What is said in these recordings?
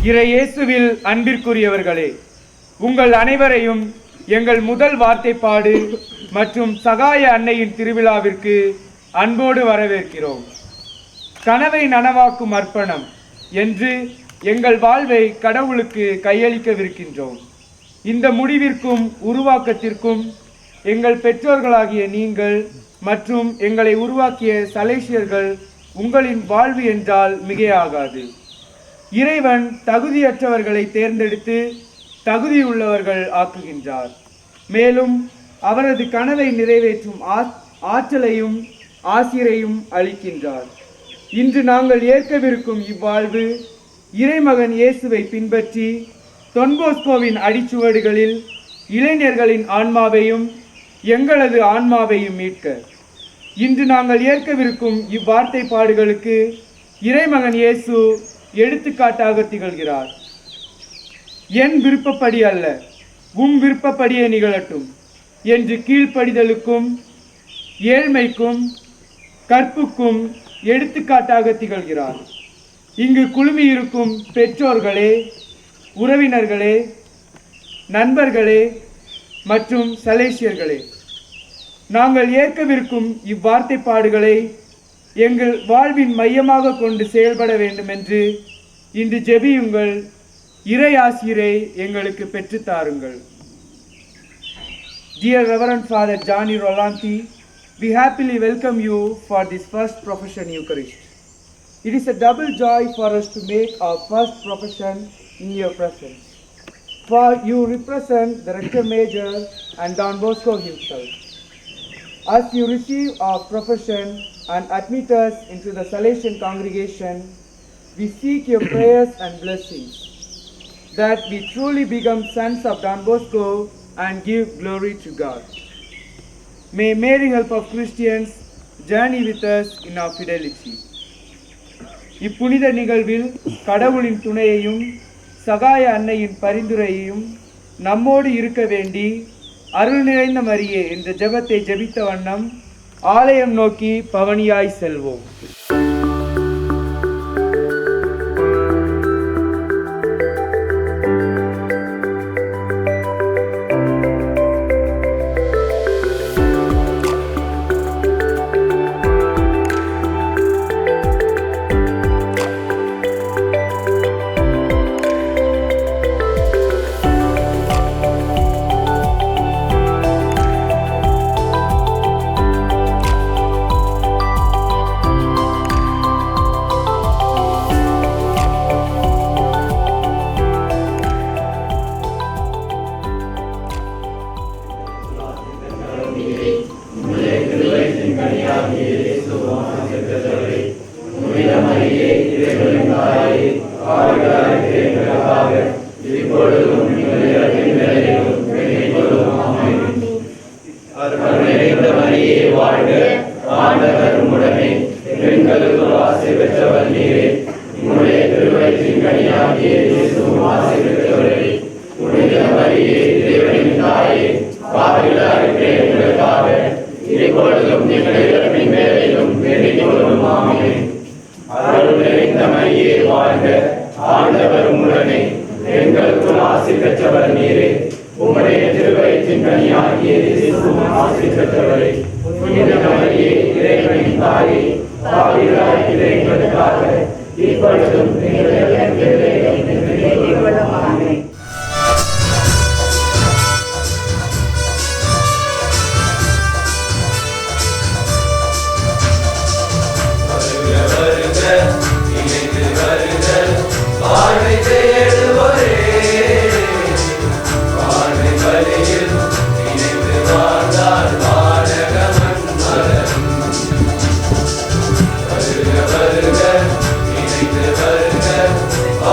இறையேசுவில் அன்பிற்குரியவர்களே, உங்கள் அனைவரையும் எங்கள் முதல் வார்த்தைப்பாடு மற்றும் சகாய அன்னையின் திருவிழாவிற்கு அன்போடு வரவேற்கிறோம். கனவை நனவாக்கும் அர்ப்பணம் என்று எங்கள் வாழ்வை கடவுளுக்கு கையளிக்கவிருக்கின்றோம். இந்த முடிவிற்கும் உருவாக்கத்திற்கும் எங்கள் பெற்றோர்களாகிய நீங்கள் மற்றும் எங்களை உருவாக்கிய சலேசியர்கள் உங்களின் வாழ்வு என்றால் மிகையாகாது. இறைவன் தகுதியற்றவர்களை தேர்ந்தெடுத்து தகுதியுள்ளவர்கள் ஆக்குகின்றார். மேலும் அவரது கனவை நிறைவேற்றும் ஆற்றலையும் ஆசிரையும் அளிக்கின்றார். இன்று நாங்கள் ஏற்கவிருக்கும் இவ்வாழ்வு இறைமகன் இயேசுவை பின்பற்றி தொன்போஸ்கோவின் அடிச்சுவடுகளில் இளைஞர்களின் ஆன்மாவையும் எங்களது ஆன்மாவையும் மீட்க. இன்று நாங்கள் ஏற்கவிருக்கும் இவ்வார்த்தை பாடுகளுக்கு இறைமகன் இயேசு எடுத்துக்காட்டாக திகழ்கிறார். என் விருப்பப்படி அல்ல, உம் விருப்பப்படியே நிகழட்டும் என்று கீழ்ப்படிதலுக்கும் ஏழ்மைக்கும் கற்புக்கும் எடுத்துக்காட்டாக திகழ்கிறார். இங்கு குழுமியிருக்கும் பெற்றோர்களே, உறவினர்களே, நண்பர்களே மற்றும் சலேசியர்களே, நாங்கள் ஏற்கவிருக்கும் இவ்வார்த்தை பாடுகளை எங்கள் வாழ்வின் மையமாக கொண்டு செயல்பட வேண்டும் என்று இன்று ஜெபியுங்கள். இறை ஆசிரை எங்களுக்கு பெற்றுத்தாருங்கள். Dear Reverend Father Gianni Rollanti, we happily welcome you for this first profession Eucharist. It is a double joy for us to make our first profession in your presence, for you represent the Rector Major and Don Bosco himself. As you receive our profession and admit us into the Salesian congregation, we seek your prayers and blessings, that we truly become sons of Don Bosco and give glory to God. May Mary help of Christians journey with us in our fidelity. இப்புனித நிகழ்வில் கடவுளின் துணையையும் சகாய அன்னையின் பரிந்துரையையும் நம்மோடு இருக்க வேண்டி அருள் நிறைந்த மரியே என்ற ஜெபத்தை ஜெபித்த வண்ணம் ஆலயம் நோக்கி பவனியாய் செல்வோம்.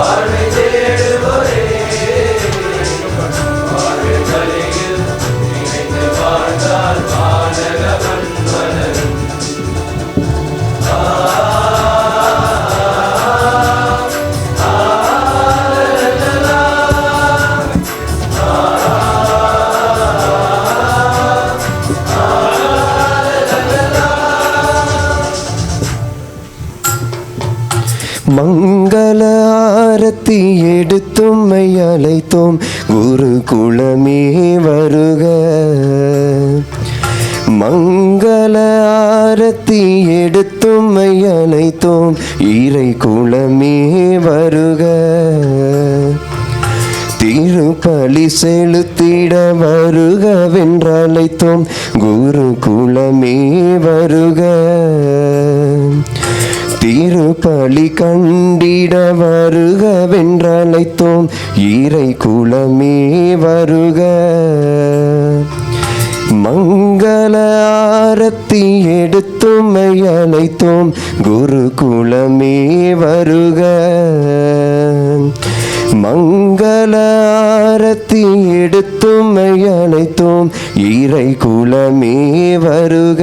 Amen. மங்கள ஆரத்தி எடுத்தும்மை அழைத்தோம் குருகுலமே வருக. மங்கள ஆரத்தி எடுத்தும்மை அழைத்தோம் இறை குலமே வருக. திருப்பலி செலுத்திட வருகவென்றழைத்தோம் குருகுலமே வருக. திருப்பலி கண்டிட வருகவென்றழைத்தோம் இறை குலமே வருக. மங்கள ஆரத்தி எடுத்தும்மை அழைத்தோம் குருகுலமே வருக. மங்கள ஆரத்தி எடுத்தும்மை அழைத்தோம் இறை குலமே வருக.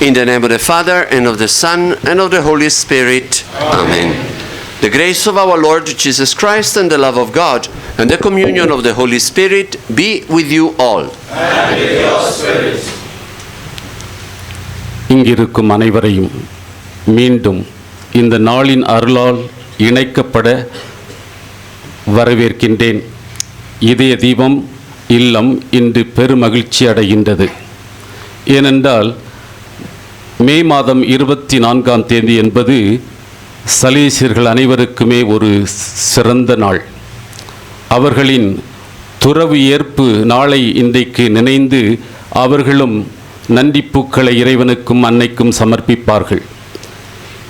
In the name of the Father, and of the Son, and of the Holy Spirit. Amen. The grace of our Lord Jesus Christ, and the love of God, and the communion of the Holy Spirit be with you all. And with your spirit. இங்கிருக்கும் அனைவரையும் மீண்டும் இந்த நாளின் அருளால் இணைக்கப்பட வரவேற்கின்றேன். இதய தீபம் இல்லம் இன்று பெருமகிழ்ச்சி அடைகின்றது. ஏனென்றால் மே மாதம் 24ஆம் தேதி என்பது சலேசியர்கள் அனைவருக்குமே ஒரு சிறந்த நாள். அவர்களின் துறவு ஏற்பு நாளை இன்றைக்கு நினைந்து அவர்களும் நன்றி பூக்களை இறைவனுக்கும் அன்னைக்கும் சமர்ப்பிப்பார்கள்.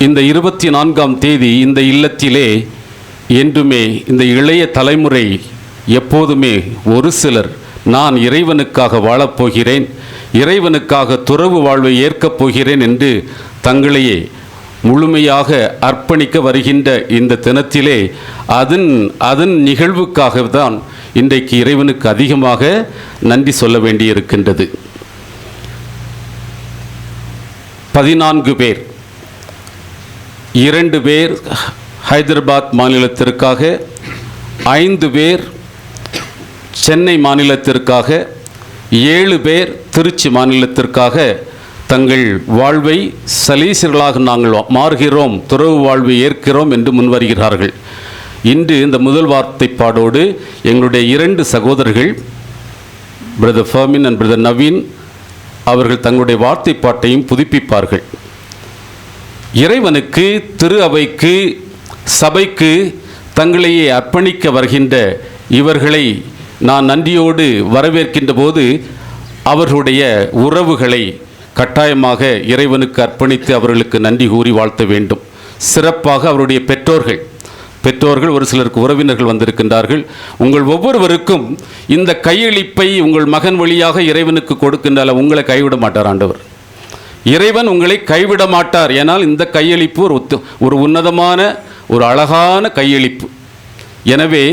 இந்த 24ஆம் தேதி இந்த இல்லத்திலே என்றுமே இந்த இளைய தலைமுறை எப்போதுமே ஒரு சிலர் நான் இறைவனுக்காக வாழப்போகிறேன், இறைவனுக்காக துறவு வாழ்வை ஏற்கப் போகிறேன் என்று தங்களையே முழுமையாக அர்ப்பணிக்க வருகின்ற இந்த தினத்திலே அதன் நிகழ்வுக்காக தான் இன்றைக்கு இறைவனுக்கு அதிகமாக நன்றி சொல்ல வேண்டியிருக்கின்றது. 14 பேர், 2 பேர் ஹைதராபாத் மாநிலத்திற்காக, 5 பேர் சென்னை மாநிலத்திற்காக, 7 பேர் திருச்சி மாநிலத்திற்காக தங்கள் வாழ்வை சலீசியர்களாக நாங்கள் மாறுகிறோம், துறவு வாழ்வை ஏற்கிறோம் என்று முன்வருகிறார்கள். இன்று இந்த முதல் வார்த்தைப்பாடோடு எங்களுடைய 2 சகோதரர்கள் பிரதர் ஃபர்மின் அண்ட் பிரதர் நவீன் அவர்கள் தங்களுடைய வார்த்தைப்பாட்டையும் புதுப்பிப்பார்கள். இறைவனுக்கு, திரு அவைக்கு, சபைக்கு தங்களையே அர்ப்பணிக்க வருகின்ற இவர்களை நான் நன்றியோடு வரவேற்கின்ற போது அவர்களுடைய உறவுகளை கட்டாயமாக இறைவனுக்கு அர்ப்பணித்து அவர்களுக்கு நன்றி கூறி வாழ்த்த வேண்டும். சிறப்பாக அவருடைய பெற்றோர்கள் ஒரு சிலருக்கு உறவினர்கள் வந்திருக்கின்றார்கள். உங்கள் ஒவ்வொருவருக்கும் இந்த கையளிப்பை உங்கள் மகன் வழியாக இறைவனுக்கு கொடுக்கின்றால் உங்களை கைவிட மாட்டார் ஆண்டவர். இறைவன் உங்களை கைவிட மாட்டார். ஏனால் இந்த கையளிப்பு ஒரு உன்னதமான ஒரு அழகான கையளிப்பு. எனவே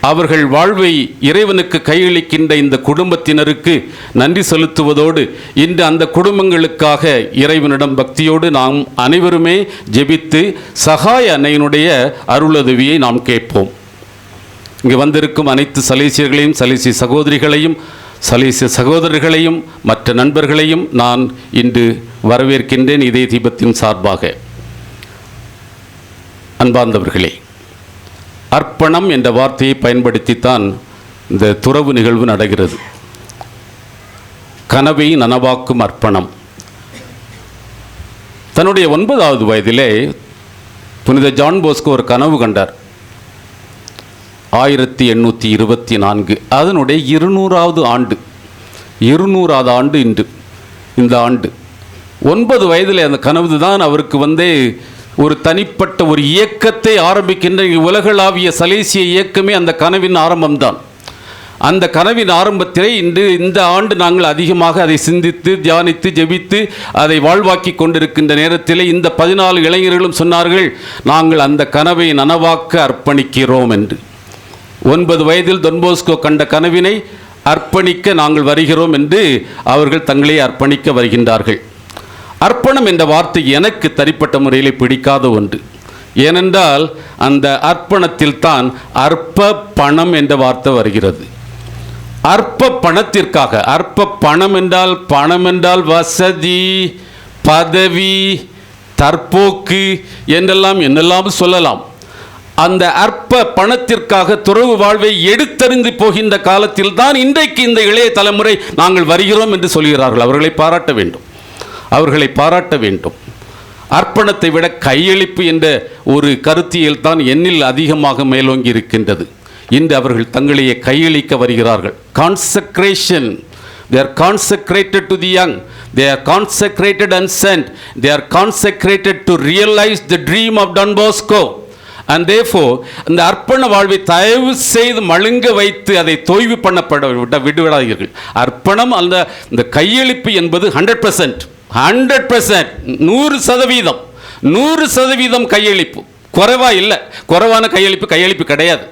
அவர்கள் வாழ்வை இறைவனுக்கு கையளிக்கின்ற இந்த குடும்பத்தினருக்கு நன்றி செலுத்துவதோடு இன்று அந்த குடும்பங்களுக்காக இறைவனிடம் பக்தியோடு நாம் அனைவருமே ஜெபித்து சகாய அன்னையினுடைய அருளுதவியை நாம் கேட்போம். இங்கு வந்திருக்கும் அனைத்து சலேசியர்களையும், சலேசிய சகோதரிகளையும், சலேசிய சகோதரர்களையும், மற்ற நண்பர்களையும் நான் இன்று வரவேற்கின்றேன் இதய தீபத்தின் சார்பாக. அன்பார்ந்தவர்களே, அர்ப்பணம் என்ற வார்த்தையை பயன்படுத்தித்தான் இந்த துறவு நிகழ்வு நடக்கிறது. கனவை நனவாக்கும் அர்ப்பணம். தன்னுடைய 9வது வயதிலே புனித ஜான் போஸ்கோ ஒரு கனவு கண்டார். 1824 அதனுடைய 200வது ஆண்டு. 200வது ஆண்டு இன்று. இந்த ஆண்டு 9 வயதில் அந்த கனவு தான் அவருக்கு ஒரு தனிப்பட்ட ஒரு இயக்கத்தை ஆரம்பிக்கின்ற உலகளாவிய சலேசிய இயக்கமே அந்த கனவின் ஆரம்பம்தான். அந்த கனவின் ஆரம்பத்திலே இந்த ஆண்டு நாங்கள் அதிகமாக அதை சிந்தித்து தியானித்து ஜெபித்து அதை வாழ்வாக்கி கொண்டிருக்கின்ற நேரத்திலே இந்த 14 இளைஞர்களும் சொன்னார்கள், நாங்கள் அந்த கனவை நனவாக்க அர்ப்பணிக்கிறோம் என்று. 9 வயதில் தொன்போஸ்கோ கண்ட கனவினை அர்ப்பணிக்க நாங்கள் வருகிறோம் என்று அவர்கள் தங்களை அர்ப்பணிக்க வருகின்றார்கள். அர்ப்பணம் என்ற வார்த்தை எனக்கு தனிப்பட்ட முறையில் பிடிக்காத ஒன்று. ஏனென்றால் அந்த அர்ப்பணத்தில் தான் அற்ப பணம் என்ற வார்த்தை வருகிறது. அற்ப பணத்திற்காக, அற்ப பணம் என்றால் வசதி, பதவி, தற்போக்கு என்னெல்லாம் சொல்லலாம். அந்த அற்ப பணத்திற்காக துறவு வாழ்வை எடுத்தறிந்து போகின்ற காலத்தில் தான் இன்றைக்கு இந்த இளைய தலைமுறை நாங்கள் வருகிறோம் என்று சொல்கிறார்கள். அவர்களை பாராட்ட வேண்டும். அர்ப்பணத்தை விட கையளிப்பு என்ற ஒரு கருத்தியல் தான் என்னில் அதிகமாக மேலோங்கி இருக்கின்றது. இன்று அவர்கள் தங்களையே கையளிக்க வருகிறார்கள். Consecration. They are consecrated to the young. They are consecrated and sent. They are consecrated to realize the dream of Don Bosco. And therefore, அந்த அர்ப்பண வாழ்வை தயவு செய்து மழுங்க வைத்து அதை தொய்வு பண்ணப்பட விடுவிடாதீர்கள். அர்ப்பணம் இந்த கையளிப்பு என்பது 100%, 100% கையளிப்பு. குறைவா இல்லை. குறைவான கையளிப்பு கிடையாது.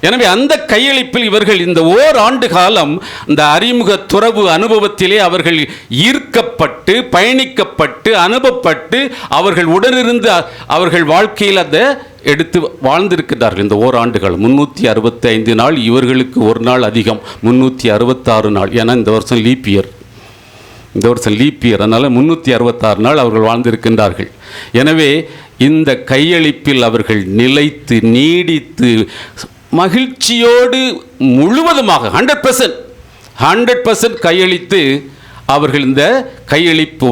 எனவே அந்த கையளிப்பில் இவர்கள் இந்த ஓராண்டு காலம் இந்த அறிமுக துறவு அனுபவத்திலே அவர்கள் ஈர்க்கப்பட்டு பயணிக்கப்பட்டு அனுபவப்பட்டு அவர்கள் உடனிருந்து அவர்கள் வாழ்க்கையில் அதை எடுத்து வாழ்ந்திருக்கிறார்கள். இந்த ஓராண்டுகள் 365 நாள், இவர்களுக்கு ஒரு நாள் அதிகம், 366 நாள். ஏன்னா இந்த வருஷம் லீப் இயர், அதனால் 366 நாள் அவர்கள் வாழ்ந்திருக்கின்றார்கள். எனவே இந்த கையளிப்பில் அவர்கள் நிலைத்து நீடித்து மகிழ்ச்சியோடு முழுவதுமாக 100% கையளித்து அவர்கள் இந்த கையளிப்பு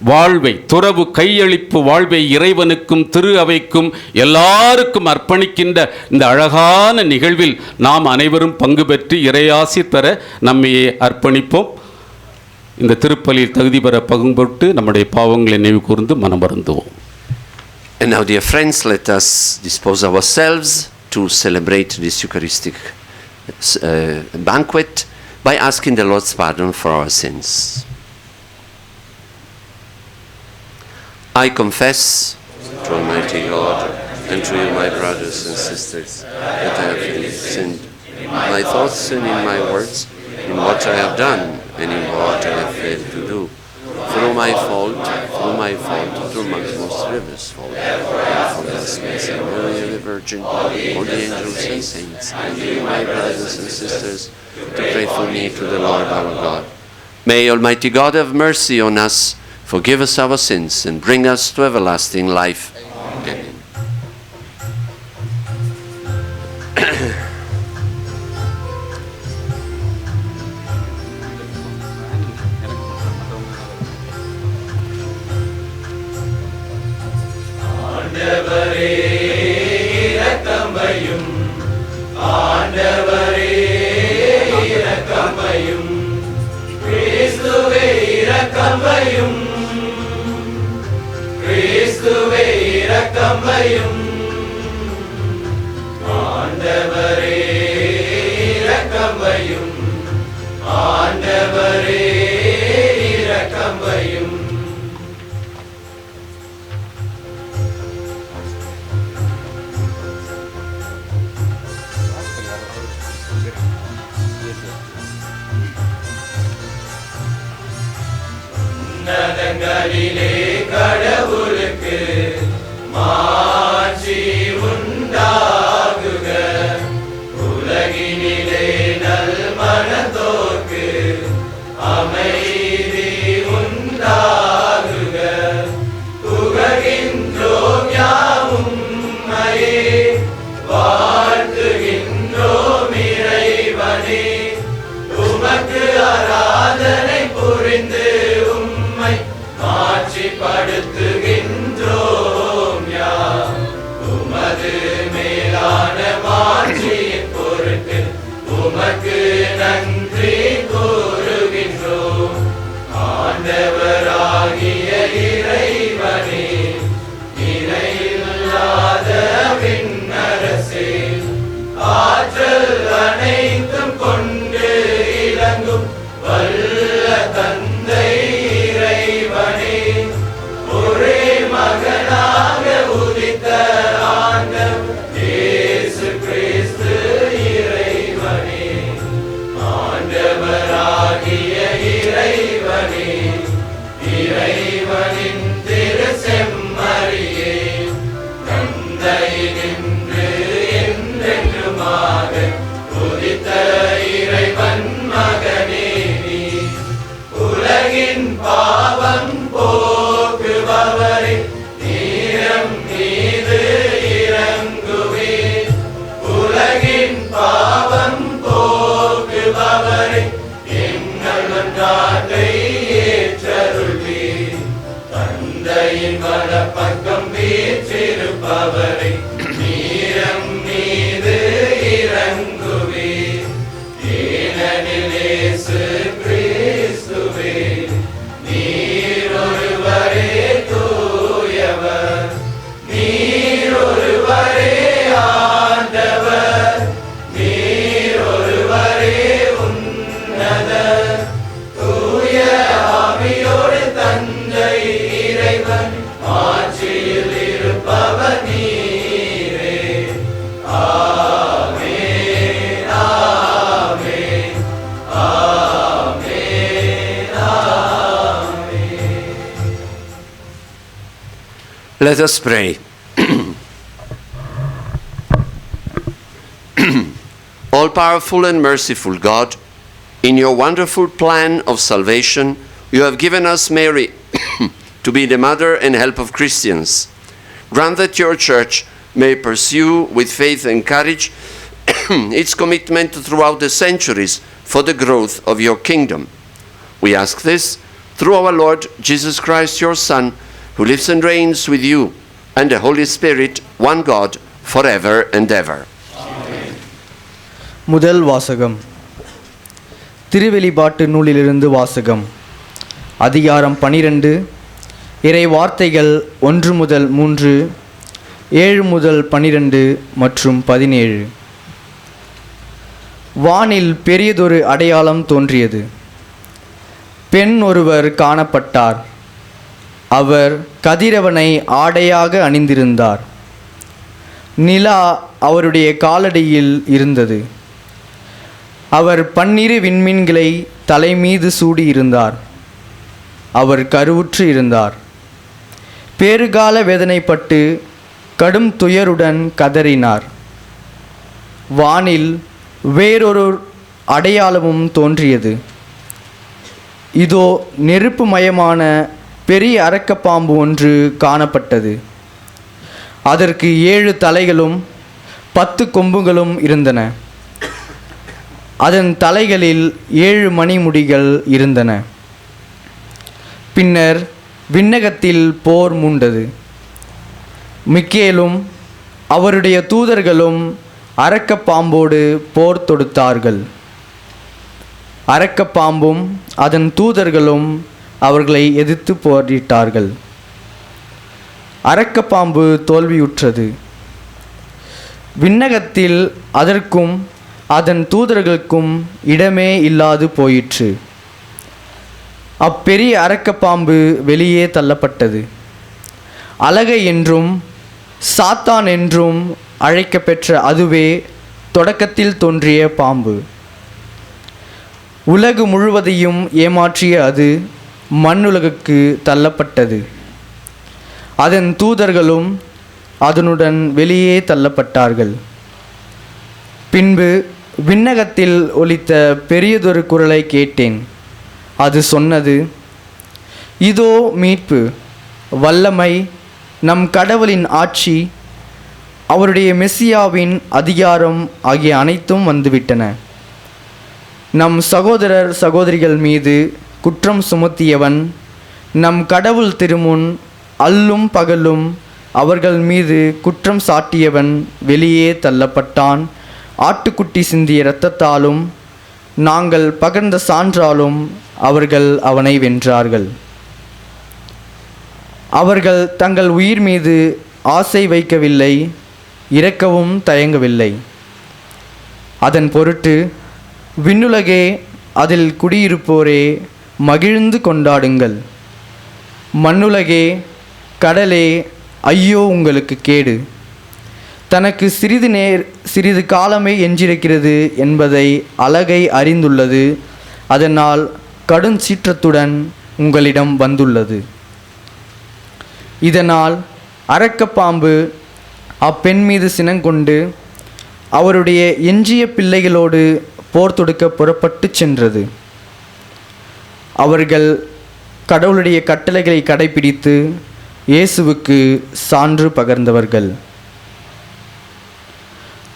வாழ்வை துறவு கையளிப்பு வாழ்வை இறைவனுக்கும் திரு அவைக்கும் எல்லாருக்கும் அர்ப்பணிக்கின்ற இந்த அழகான நிகழ்வில் நாம் அனைவரும் பங்கு பெற்று இறையாசி பெற நம்மையே அர்ப்பணிப்போம். இந்த திருப்பலியில் தகுதி பெற பங்குபட்டு நம்முடைய பாவங்களை நினைவு கூர்ந்து மனம் வருந்துவோம். And now, dear friends, let us dispose ourselves to celebrate this Eucharistic banquet by asking the Lord's pardon for our sins. I confess to Almighty God and to you, my brothers and sisters, that I have sinned in my thoughts and in my words, in what I have done and in what I have failed to do. Through my fault, through my most grievous fault. For this may Saint Mary the Virgin, all the angels and saints, and you, my brothers and sisters, to pray for me to the Lord our God. May Almighty God have mercy on us, forgive us our sins, and bring us to everlasting life. Amen. உன்னதங்களிலே கடவுளுக்கு மாட்சி உண்டாகுக, உலகினிலே நல்மனதோர்க்கு அமைதி உண்டாகுக. புகழ்கின்றோம் யாவும் உம்மையே, வாழ்த்துகின்றோம் இறைவனே, உமக்கு ஆராதனை புரிந்து மாட்சிப்படுத்துகின்றோம் யாம். உமது மேலான மாட்சியின் பொருட்டு உமக்கு நன்றி கூறுகின்றோம். ஆண்டவராகிய இறைவனே, இணையில்லாத விண்ணரசே, ஆற்றல் அனைத்தும் கொண்டு இலங்கும் வல்ல தந்தை இறைவனே, ஒரே மகனாக உதித்த ஆண்டவர் இயேசு கிறிஸ்து இறைவனே, ஆண்டவராகிய இறைவனே, இறைவனின் திரு செம்மறியே, தந்தையினின்று என்றென்றுமாக உதித்த இறைவன் மகனே, நீ உலகின் பாவம் போக்குபவரே, நீரம் மீது இறங்குவே. உலகின் பாவம் போக்குபவரே, எங்கள் மன்றாட்டை ஏற்றருள்வே. தந்தையின் வலப்பக்கம் வீற்றிருப்பவரே, நீரம் மீது இறங்குவே. ஏனெனில் இயேசு கிறிஸ்துவே, நீர் ஒருவரே தூயவர், நீர் ஒருவரே ஆண்டவர், நீர் ஒருவரே உன்னதர். தூய ஆவியோடு தந்தை இறைவன் ஆட்சியில் இருப்பவர் நீரே. Let us pray. All-powerful and merciful God, in your wonderful plan of salvation, you have given us Mary to be the mother and help of Christians. Grant that your church may pursue with faith and courage its commitment throughout the centuries for the growth of your kingdom. We ask this through our Lord Jesus Christ, your Son, who lives and reigns with you and the Holy Spirit, one God, forever and ever. முதல் வாசகம். திருவெளிப்பாட்டு நூலிலிருந்து வாசகம். அதிகாரம் 12, இறை வார்த்தைகள் 1 முதல் 3, 7 முதல் 12 மற்றும் 17. வானில் பெரியதொரு அடையாளம் தோன்றியது. பெண் ஒருவர் காணப்பட்டார். அவர் கதிரவனை ஆடையாக அணிந்திருந்தார். நிலா அவருடைய காலடியில் இருந்தது. அவர் 12 விண்மீன்களை தலைமீது சூடியிருந்தார். அவர் கருவுற்று இருந்தார். பேறுகால வேதனைப்பட்டு கடும் துயருடன் கதறினார். வானில் வேறொரு அடையாளமும் தோன்றியது. இதோ நெருப்புமயமான பெரிய அரக்கப்பாம்பு ஒன்று காணப்பட்டது. அதற்கு 7 தலைகளும் 10 கொம்புகளும் இருந்தன. அதன் தலைகளில் 7 மணிமுடிகள் இருந்தன. பின்னர் விண்ணகத்தில் போர் மூண்டது. மிக்கேலும் அவருடைய தூதர்களும் அரக்கப்பாம்போடு போர் தொடுத்தார்கள். அரக்கப்பாம்பும் அதன் தூதர்களும் அவர்களை எதிர்த்து போரிட்டார்கள். அரக்கப்பாம்பு தோல்வியுற்றது. விண்ணகத்தில் அதற்கும் அதன் தூதர்களுக்கும் இடமே இல்லாது போயிற்று. அப்பெரிய அரக்கப்பாம்பு வெளியே தள்ளப்பட்டது. அலகை என்றும் சாத்தான் என்றும் அழைக்கப்பெற்ற அதுவே தொடக்கத்தில் தோன்றிய பாம்பு. உலகு முழுவதையும் ஏமாற்றிய அது மண்ணுலகுக்கு தள்ளப்பட்டது. அதன் தூதர்களும் அதனுடன் வெளியே தள்ளப்பட்டார்கள். பின்பு விண்ணகத்தில் ஒலித்த பெரியதொரு குரலை கேட்டேன். அது சொன்னது, இதோ மீட்பு, வல்லமை, நம் கடவுளின் ஆட்சி, அவருடைய மெசியாவின் அதிகாரம் ஆகிய அனைத்தும் வந்துவிட்டன. நம் சகோதரர் சகோதரிகள் மீது குற்றம் சுமத்தியவன் நம் கடவுள் திருமுன் அல்லும் பகலும் அவர்கள் மீது குற்றம் சாட்டியவன் வெளியே தள்ளப்பட்டான். ஆட்டுக்குட்டி சிந்திய இரத்தத்தாலும் நாங்கள் பகர்ந்த சான்றாலும் அவர்கள் அவனை வென்றார்கள். அவர்கள் தங்கள் உயிர் மீது ஆசை வைக்கவில்லை, இரக்கவும் தயங்கவில்லை. அதன் பொருட்டு விண்ணுலகே, அதில் குடியிருப்போரே, மகிழ்ந்து கொண்டாடுங்கள். மண்ணுலகே, கடலே, ஐயோ உங்களுக்கு கேடு. தனக்கு சிறிது காலமே எஞ்சிருக்கிறது என்பதை அலகை அறிந்துள்ளது. அதனால் கடும் சீற்றத்துடன் உங்களிடம் வந்துள்ளது. இதனால் அரக்கப்பாம்பு அப்பெண் மீது சினங்கொண்டு அவருடைய எஞ்சிய பிள்ளைகளோடு போர் தொடுக்க புறப்பட்டு சென்றது. அவர்கள் கடவுளுடைய கட்டளைகளை கடைபிடித்து இயேசுவுக்கு சான்று பகர்ந்தவர்கள்.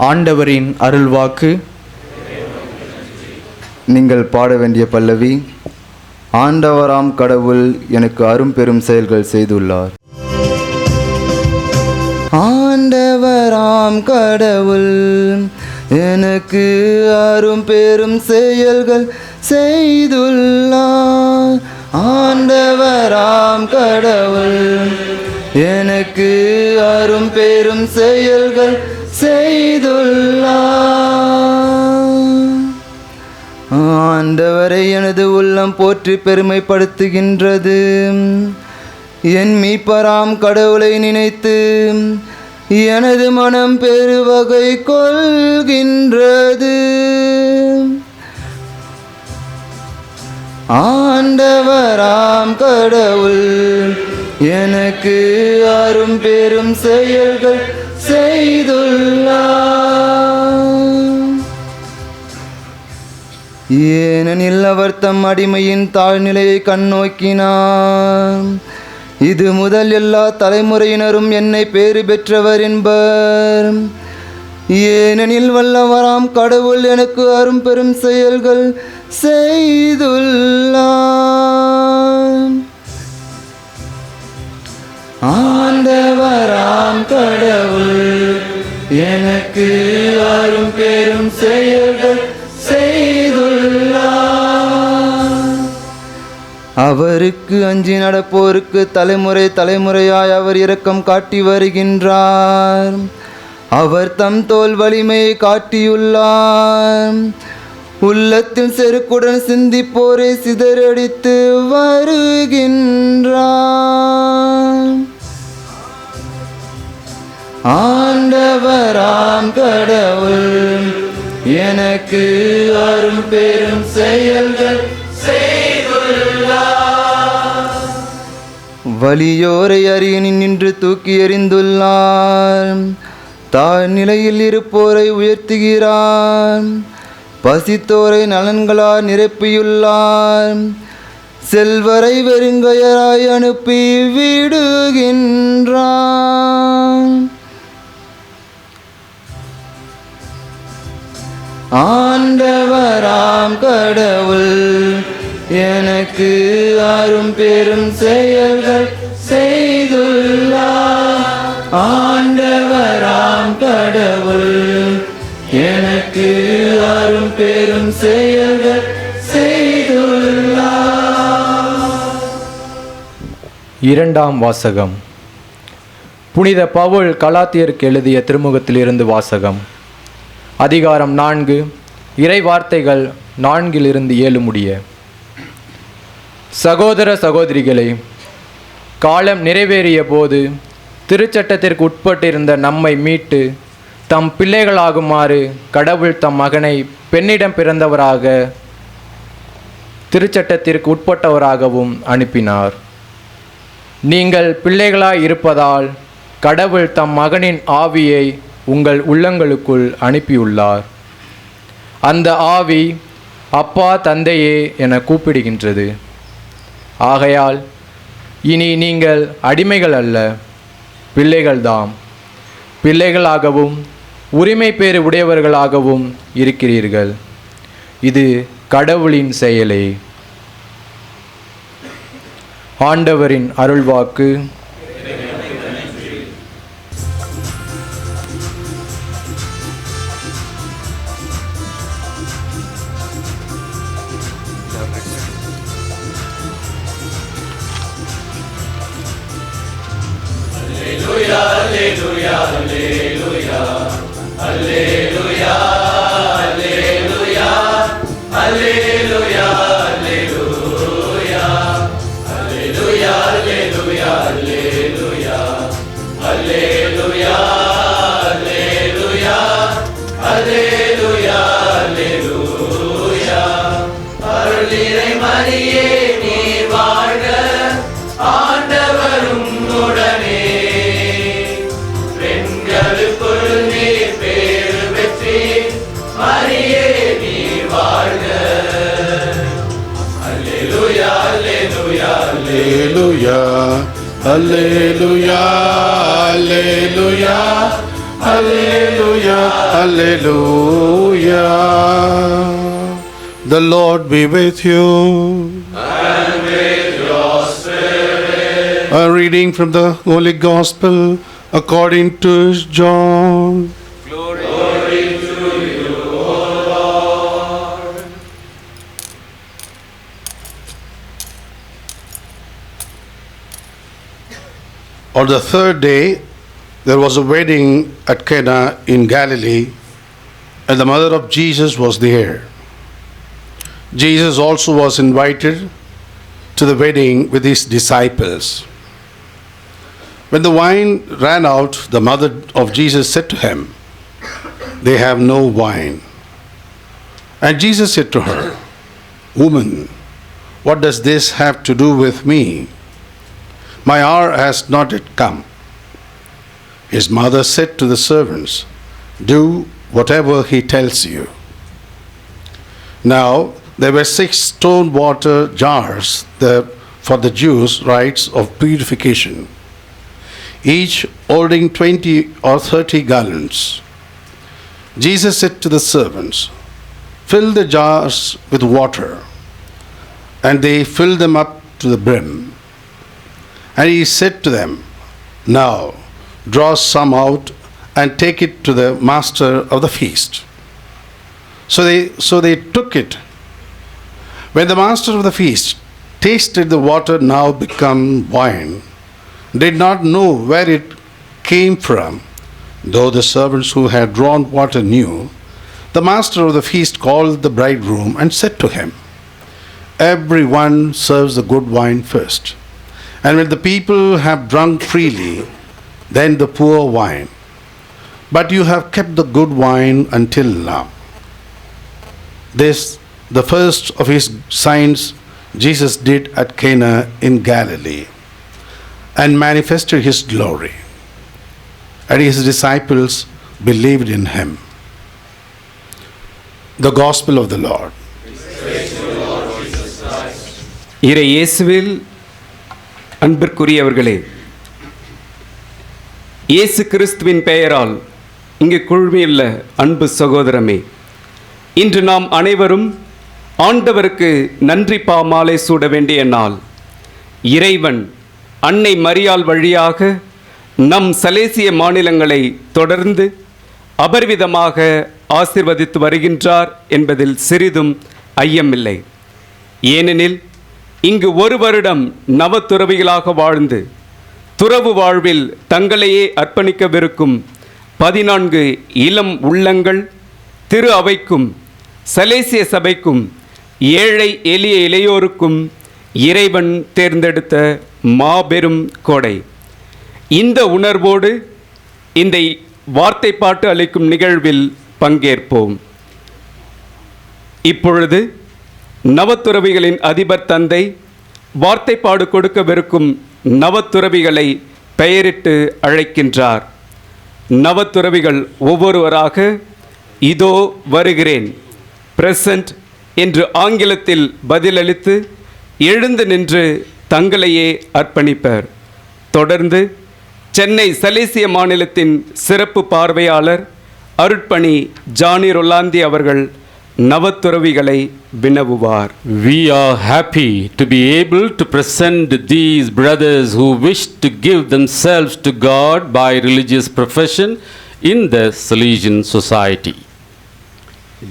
ஆண்டவரின் அருள்வாக்கு. நீங்கள் பாட வேண்டிய பல்லவி. ஆண்டவராம் கடவுள் எனக்கு அரும்பெரும் செயல்கள் செய்துள்ளார். ஆண்டவராம் கடவுள் எனக்கு அரும்பெரும் செயல்கள் செய்துள்ளார். ஆண்டவராம் கடவுள் எனக்கு அரும்பெரும் செயல்கள் செய்துள்ளார். ஆண்டவரை எனது உள்ளம் போற்றி பெருமைப்படுத்துகின்றது. என் மீட்பராம் கடவுளை நினைத்து எனது மனம் பெருவகை கொள்கின்றது. ஆண்டவராம் கடவுள் எனக்கு அரும் பெரும் செயல்கள் செய்துள்ளார். ஏனெனில் அவர் தம் அடிமையின் தாழ்நிலையை கண்ணோக்கினார். இது முதல் எல்லா தலைமுறையினரும் என்னை பேறு பெற்றவர் என்பர். ஏனெனில் வல்லவராம் கடவுள் எனக்கு அரும் பெரும் செயல்கள் செய்துள்ளார். ஆண்டவராம் கடவுள் எனக்கு அரும் பெரும் செயல்கள் செய்துள்ளார். அவருக்கு அஞ்சி நடப்போருக்கு தலைமுறை தலைமுறையாய் அவர் இரக்கம் காட்டி வருகின்றார். அவர் தம் தோல் வலிமையை காட்டியுள்ளார். உள்ளத்தில் செருக்குடன் சிந்திப்போரை சிதறடித்து வருகின்றார். ஆண்டவராம் கடவுள் எனக்கு அரும் பெரும் செயல்கள் செய்துள்ளார். வலியோரை அரியணில் நின்று தூக்கி எறிந்துள்ளார். தாழ்நிலையில் இருப்போரை உயர்த்துகிறார். பசித்தோரை நலன்களால் நிரப்பியுள்ளார். செல்வரை வெறுங்கையராய் அனுப்பி விடுகின்றார். ஆண்டவராம் கடவுள் எனக்கு அரும் பெரும் செயல்கள் செய்துள்ளார். ஆண்டவராம் கடவுள் எனக்கு அரும் பெரும் செயல்கள் செய்துள்ளார். இரண்டாம் வாசகம். புனித பவுல் கலாத்தியருக்கு எழுதிய திருமுகத்திலிருந்து வாசகம். அதிகாரம் 4, இறை வார்த்தைகள் 4-7 முடிய. சகோதர சகோதரிகளே, காலம் நிறைவேறிய போது திருச்சட்டத்திற்கு உட்பட்டிருந்த நம்மை மீட்டு தம் பிள்ளைகளாகுமாறு கடவுள் தம் மகனை பெண்ணிடம் பிறந்தவராக திருச்சட்டத்திற்கு உட்பட்டவராகவும் அனுப்பினார். நீங்கள் பிள்ளைகளாய் இருப்பதால் கடவுள் தம் மகனின் ஆவியை உங்கள் உள்ளங்களுக்குள் அனுப்பியுள்ளார். அந்த ஆவி அப்பா தந்தையே என கூப்பிடுகின்றது. ஆகையால் இனி நீங்கள் அடிமைகள் அல்ல, பிள்ளைகள்தாம். பிள்ளைகளாகவும் உரிமை பேறு உடையவர்களாகவும் இருக்கிறீர்கள். இது கடவுளின் செயலே. ஆண்டவரின் அருள்வாக்கு. Alleluia, alleluia, alleluia, alleluia. The Lord be with you. And with your spirit. A reading from the Holy Gospel according to John. Glory to you, O Lord. On the third day, there was a wedding at Cana in Galilee, and the mother of Jesus was there. Jesus also was invited to the wedding with his disciples. When the wine ran out, the mother of Jesus said to him, "They have no wine." And Jesus said to her, "Woman, what does this have to do with me? My hour has not yet come." His mother said to the servants, "Do whatever he tells you." Now there were 6 stone water jars for the Jews' rites of purification, each holding 20 or 30 gallons. Jesus said to the servants, "Fill the jars with water." And they filled them up to the brim. And he said to them, "Now draw some out and take it to the master of the feast." So they took it. When the master of the feast tasted the water now become wine, did not know where it came from, though the servants who had drawn water knew, the master of the feast called the bridegroom and said to him, "Everyone serves the good wine first, and when the people have drunk freely, then the poor wine. But you have kept the good wine until now." This, the first of his signs, Jesus did at Cana in Galilee, and manifested his glory, and his disciples believed in him. The Gospel of the Lord. இறை இயேசுவில் அன்பிற்குரியவர்களே, இயேசு கிறிஸ்துவின் பெயரால் இங்கு குழுமியுள்ள அன்பு சகோதரமே, இன்று நாம் அனைவரும் ஆண்டவருக்கு நன்றி பாமாலை சூட வேண்டிய நாள். இறைவன் அன்னை மரியாள் வழியாக நம் சலேசிய மாநிலங்களை தொடர்ந்து அபரிவிதமாக ஆசீர்வதித்து வருகின்றார் என்பதில் சிறிதும் ஐயமில்லை. ஏனெனில் இங்கு 1 வருடம் நவத்துறவிகளாக வாழ்ந்து துறவு வாழ்வில் தங்களையே அர்ப்பணிக்கவிருக்கும் 14 இளம் உள்ளங்கள் திரு அவைக்கும் சலேசிய சபைக்கும் ஏழை எளிய இளையோருக்கும் இறைவன் தேர்ந்தெடுத்த மாபெரும் கொடை. இந்த உணர்வோடு இந்த வார்த்தை பாட்டு அளிக்கும் நிகழ்வில் பங்கேற்போம். இப்பொழுது நவத்துறவிகளின் அதிபர் தந்தை வார்த்தைப்பாடு கொடுக்கவிருக்கும் நவத்துறவிகளை பெயரிட்டு அழைக்கின்றார். நவத்துறவிகள் ஒவ்வொருவராக "இதோ வருகிறேன், பிரசன்ட்" என்று ஆங்கிலத்தில் பதிலளித்து எழுந்து நின்று தங்களையே அர்ப்பணிப்பர். தொடர்ந்து சென்னை சலேசிய மாநிலத்தின் சிறப்பு பார்வையாளர் அருட்பணி ஜானி ரொலாந்தி அவர்கள் நவத்துறவிகளை வினவுவார். We are happy to be able to present these brothers who wish to give themselves to God by religious profession in the Salesian society.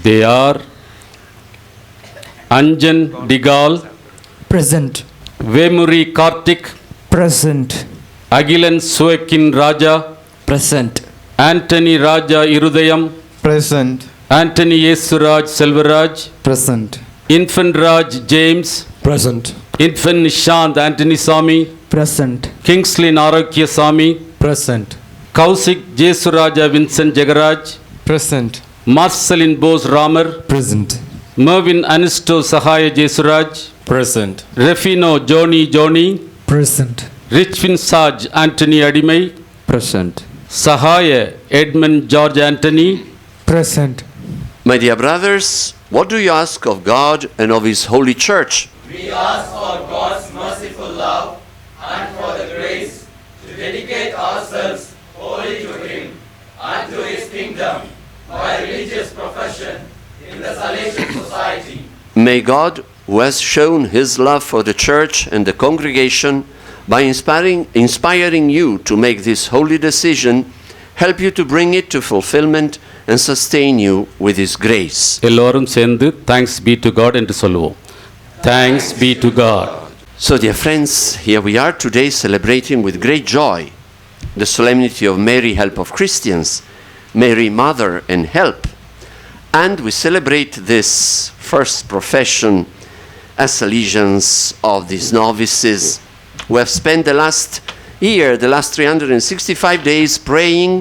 They are Anjan Digal, Present. Vemuri Kartik, Present. Agilan Suekin Raja, Present. Anthony Raja Irudayam, Present. Anthony Yesuraj Selvaraj, Present. Infant Raj James, Present. Infant Nishant Anthony Sami, Present. Kingsley Narakya Sami, Present. Kausik Jesuraja Vincent Jagaraj, Present. Marcelin Bose Ramar, Present. Mervin Anisto Sahaya Jesuraj, Present. Refino Joni, Present. Richvin Saj Anthony Adimai, Present. Sahaya Edmund George Anthony. Present. My dear brothers, what do you ask of God and of His Holy Church? We ask for God's merciful love and for the grace to dedicate ourselves wholly to Him and to His kingdom by religious profession in the Salesian society. May God, who has shown His love for the Church and the congregation by inspiring you to make this holy decision, help you to bring it to fulfillment and sustain you with His grace. எல்லோரும் சேர்ந்து thanks be to God என்று சொல்லுவோம். Thanks be to God. So dear friends, here we are today celebrating with great joy the solemnity of Mary, Help of Christians, Mary, Mother and Help. And we celebrate this first profession as Salesians of these novices who have spent the last 365 days praying,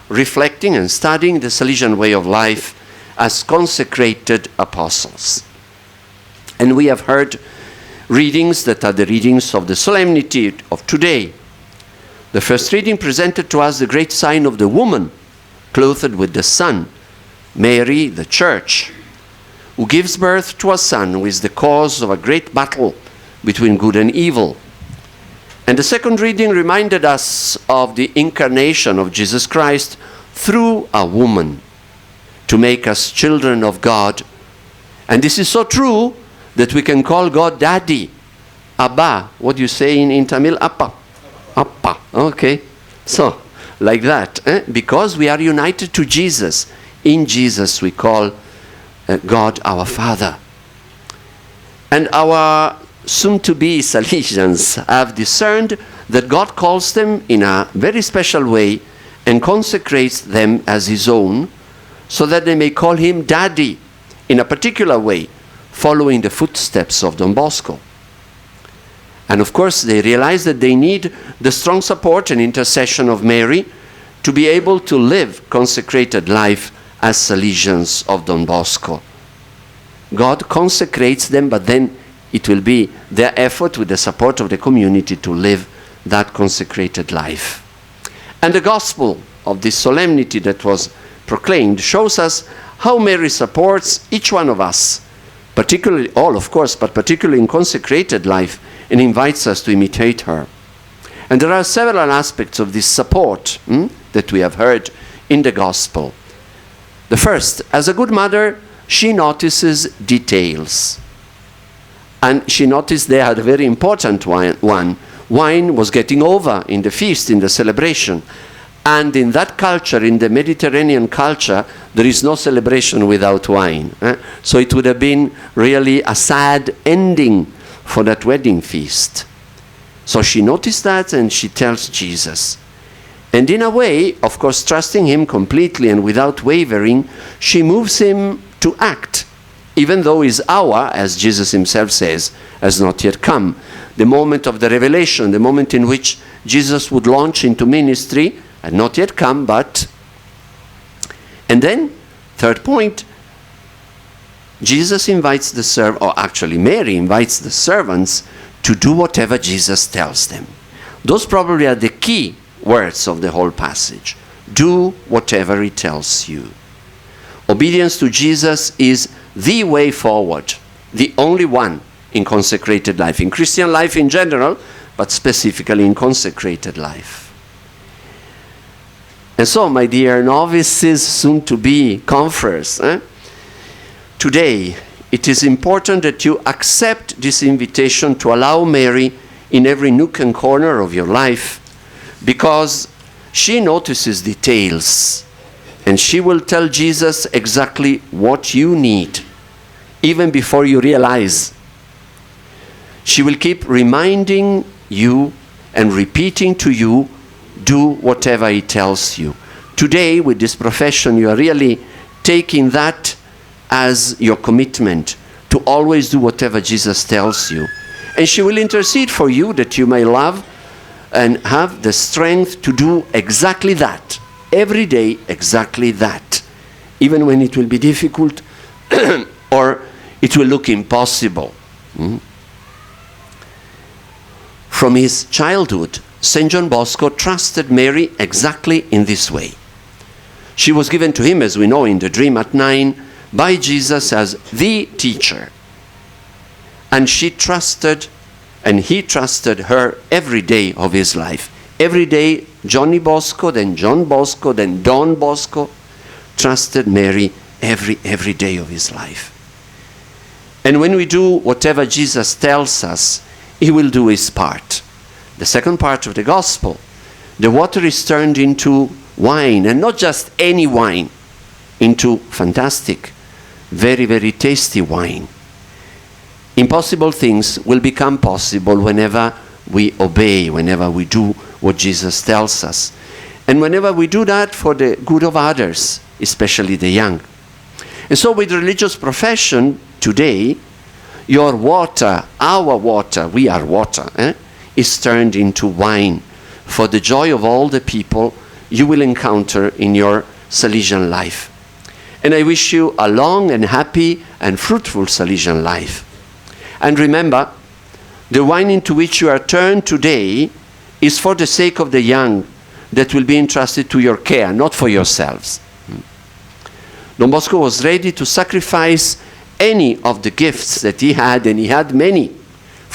reflecting and studying the Salesian way of life as consecrated apostles. And we have heard readings that are the readings of the solemnity of today. The first reading presented to us the great sign of the woman clothed with the sun, Mary, the church, who gives birth to a son who is the cause of a great battle between good and evil. And the second reading reminded us of the incarnation of Jesus Christ through a woman to make us children of God. And this is so true that we can call God Daddy, Abba. What do you say in Tamil? Appa. Appa. Okay. So, like that. Because we are united to Jesus. In Jesus we call God our Father. And our soon-to-be Salesians have discerned that God calls them in a very special way and consecrates them as his own, so that they may call him Daddy in a particular way, following the footsteps of Don Bosco. And of course, they realize that they need the strong support and intercession of Mary to be able to live consecrated life as Salesians of Don Bosco. God consecrates them, but then it will be their effort with the support of the community to live that consecrated life. And the gospel of this solemnity that was proclaimed shows us how Mary supports each one of us, particularly all, of course, but particularly in consecrated life, and invites us to imitate her. And there are several aspects of this support that we have heard in the gospel. The first, as a good mother, she notices details. And she noticed there a very important one. Wine was getting over in the feast, in the celebration. And in that culture, in the Mediterranean culture, there is no celebration without wine. So it would have been really a sad ending for that wedding feast. So she noticed that and she tells Jesus. And in a way, of course, trusting him completely and without wavering, she moves him to act, even though his hour, as Jesus himself says, has not yet come. The moment of the revelation, the moment in which Jesus would launch into ministry, had not yet come, but... And then, third point, Jesus invites the servant, or actually Mary invites the servants to do whatever Jesus tells them. Those probably are the key words of the whole passage. Do whatever he tells you. Obedience to Jesus is the way forward, the only one in consecrated life, in Christian life in general, but specifically in consecrated life. And so, my dear novices, soon to be confreres, today it is important that you accept this invitation to allow Mary in every nook and corner of your life, because she notices details and she will tell Jesus exactly what you need, even before you realize. She will keep reminding you and repeating to you, do whatever he tells you. Today, with this profession, you are really taking that as your commitment to always do whatever Jesus tells you. And she will intercede for you that you may love and have the strength to do exactly that. Every day, exactly that. Even when it will be difficult or it will look impossible. From his childhood, St. John Bosco trusted Mary exactly in this way. She was given to him, as we know in the dream at 9, by Jesus as the teacher. And she trusted, and he trusted her every day of his life. Every day, Johnny Bosco, then John Bosco, then Don Bosco trusted Mary every day of his life. And when we do whatever Jesus tells us, he will do his part. The second part of the gospel, the water is turned into wine, and not just any wine, into fantastic, very, very tasty wine. Impossible things will become possible whenever we obey, whenever we do what Jesus tells us. And whenever we do that for the good of others, especially the young. And so with religious profession today, your water, our water, we are water, is turned into wine for the joy of all the people you will encounter in your Salesian life. And I wish you a long and happy and fruitful Salesian life. And remember, the wine into which you are turned today is for the sake of the young that will be entrusted to your care, not for yourselves. Don Bosco was ready to sacrifice any of the gifts that he had, and he had many.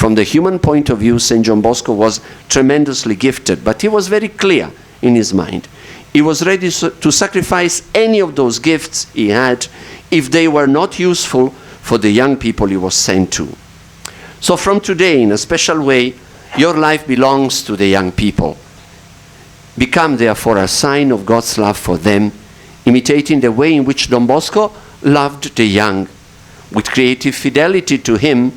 From the human point of view, St. John Bosco was tremendously gifted, but he was very clear in his mind. He was ready to sacrifice any of those gifts he had if they were not useful for the young people he was sent to. So from today, in a special way, your life belongs to the young people. Become therefore a sign of God's love for them, imitating the way in which Don Bosco loved the young, with creative fidelity to him,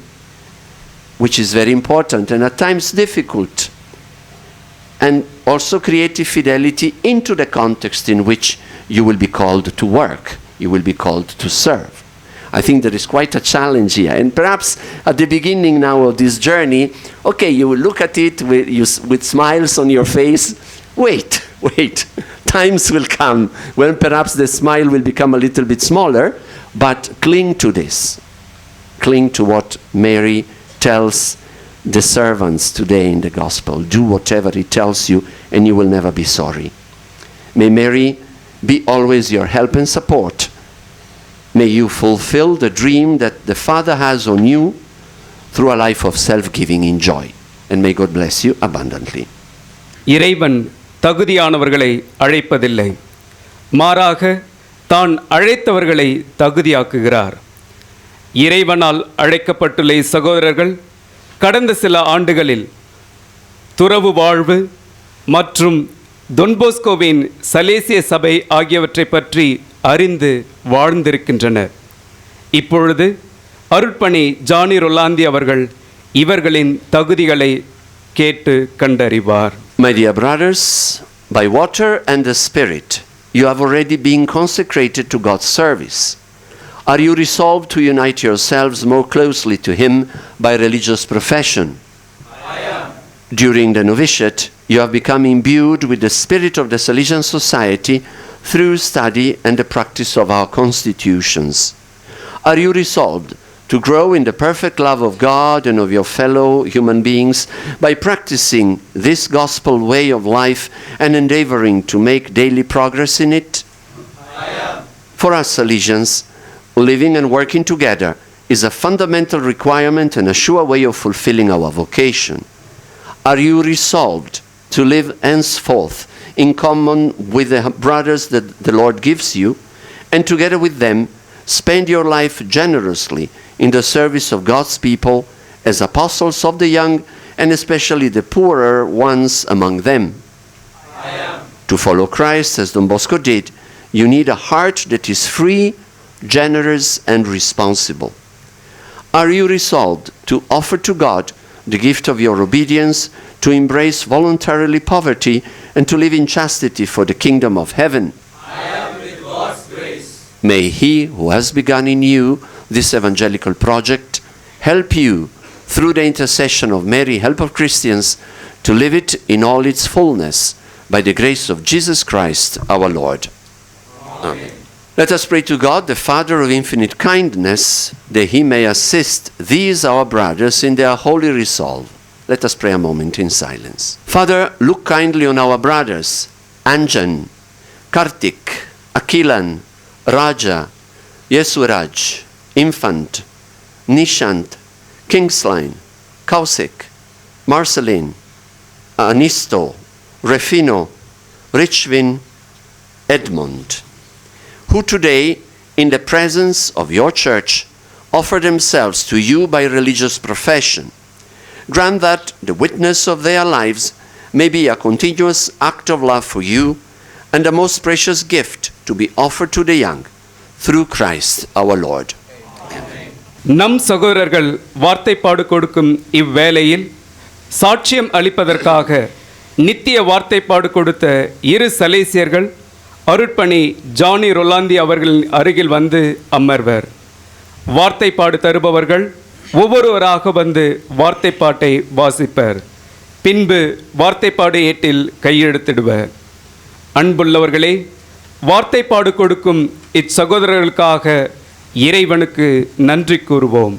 which is very important and at times difficult, and also creative fidelity into the context in which you will be called to work, you will be called to serve. I think there is quite a challenge here, and perhaps at the beginning now of this journey, okay, you will look at it with smiles on your face. Wait, times will come when perhaps the smile will become a little bit smaller, but cling to this. Cling to what Mary tells the servants today in the gospel. Do whatever he tells you, and you will never be sorry. May Mary be always your help and support. May you fulfill the dream that the Father has on you through a life of self-giving in joy. And may God bless you abundantly. இறைவன் தகுதியானவர்களை அழைப்பதில்லை, மாறாக தான் அழைத்தவர்களை தகுதியாக்குகிறார். இறைவனால் அழைக்கப்பட்டுள்ள சகோதரர்கள் கடந்த சில ஆண்டுகளில் துறவு வாழ்வு மற்றும் தொன்போஸ்கோவின் சலேசிய சபை ஆகியவற்றை பற்றி அறிந்து வாழ்ந்திருக்கின்றனர். இப்பொழுது அருட்பணி ஜானி ரொலாந்தி அவர்கள் இவர்களின் தகுதிகளை கேட்டு கண்டறிவார். My dear brothers, by water and the Spirit, you have already been consecrated to God's service. Are you resolved to unite yourselves more closely to Him by religious profession? I am. During the novitiate, you have become imbued with the spirit of the Salesian Society through study and the practice of our constitutions. Are you resolved to grow in the perfect love of God and of your fellow human beings by practicing this gospel way of life and endeavoring to make daily progress in it? I am. For us Salesians, living and working together is a fundamental requirement and a sure way of fulfilling our vocation. Are you resolved to live henceforth in common with the brothers that the Lord gives you, and together with them spend your life generously in the service of God's people as apostles of the young and especially the poorer ones among them? I am. To follow Christ as Don Bosco did, you need a heart that is free, generous, and responsible. Are you resolved to offer to God the gift of your obedience, to embrace voluntarily poverty, and to live in chastity for the kingdom of heaven? I am, with God's grace. May He who has begun in you this evangelical project help you, through the intercession of Mary, help of Christians, to live it in all its fullness, by the grace of Jesus Christ our Lord. Amen. Let us pray to God, the Father of infinite kindness, that He may assist these our brothers in their holy resolve. Let us pray a moment in silence. Father, look kindly on our brothers, Anjan, Kartik, Akilan, Raja, Yesuraj, Infant, Nishant, Kingsline, Kausik, Marceline, Anisto, Refino, Richwin, Edmund, who today, in the presence of your church, offer themselves to you by religious profession. Grant that the witness of their lives may be a continuous act of love for you and a most precious gift to be offered to the young, through Christ our Lord. நம் சகோதரர்கள் வார்த்தைப்பாடு கொடுக்கும் இவ்வேளையில் சாட்சியம் அளிப்பதற்காக நித்திய வார்த்தைப்பாடு கொடுத்த இரு சலேசியர்கள் அருட்பணி Johnny ரொலாந்தி அவர்களின் அருகில் வந்து அமர்வர். வார்த்தைப்பாடு தருபவர்கள் ஒவ்வொருவராக வந்து வார்த்தைப்பாட்டை வாசிப்பர். பின்பு வார்த்தைப்பாடு ஏட்டில் கையெழுத்திடுவர். அன்புள்ளவர்களே, வார்த்தைப்பாடு கொடுக்கும் இச்சகோதரர்களுக்காக இறைவனுக்கு நன்றி கூறுவோம்.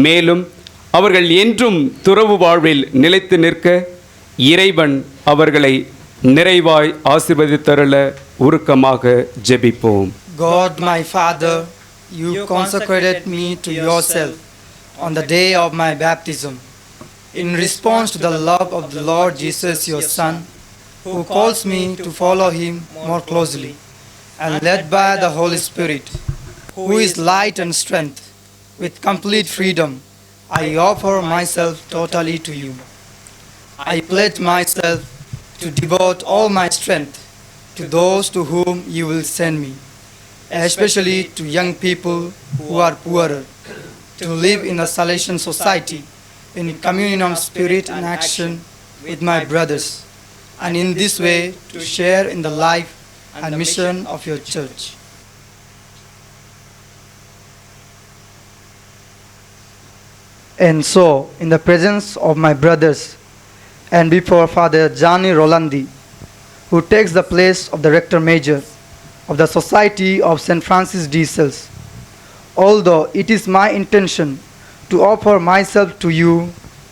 மேலும் அவர்கள் என்றும் துறவு வாழ்வில் நிலைத்து நிற்க இறைவன் அவர்களை நிறைவாய் ஆசீர்வதித்தருள உருக்கமாக ஜெபிப்போம். God, my Father, you consecrated me to yourself on the day of my baptism. In response to the love of the Lord Jesus, your Son, who calls me to follow him more closely, and led by the Holy Spirit, who is light and strength, with complete freedom, I offer myself totally to you. I pledge myself to devote all my strength to those to whom you will send me, especially to young people who are poorer, to live in a Salesian society in communion of spirit and action with my brothers, and in this way to share in the life and mission of your church. And so, in the presence of my brothers and before Father Gianni Rolandi, who takes the place of the Rector Major of the Society of St. Francis de Sales, although it is my intention to offer myself to you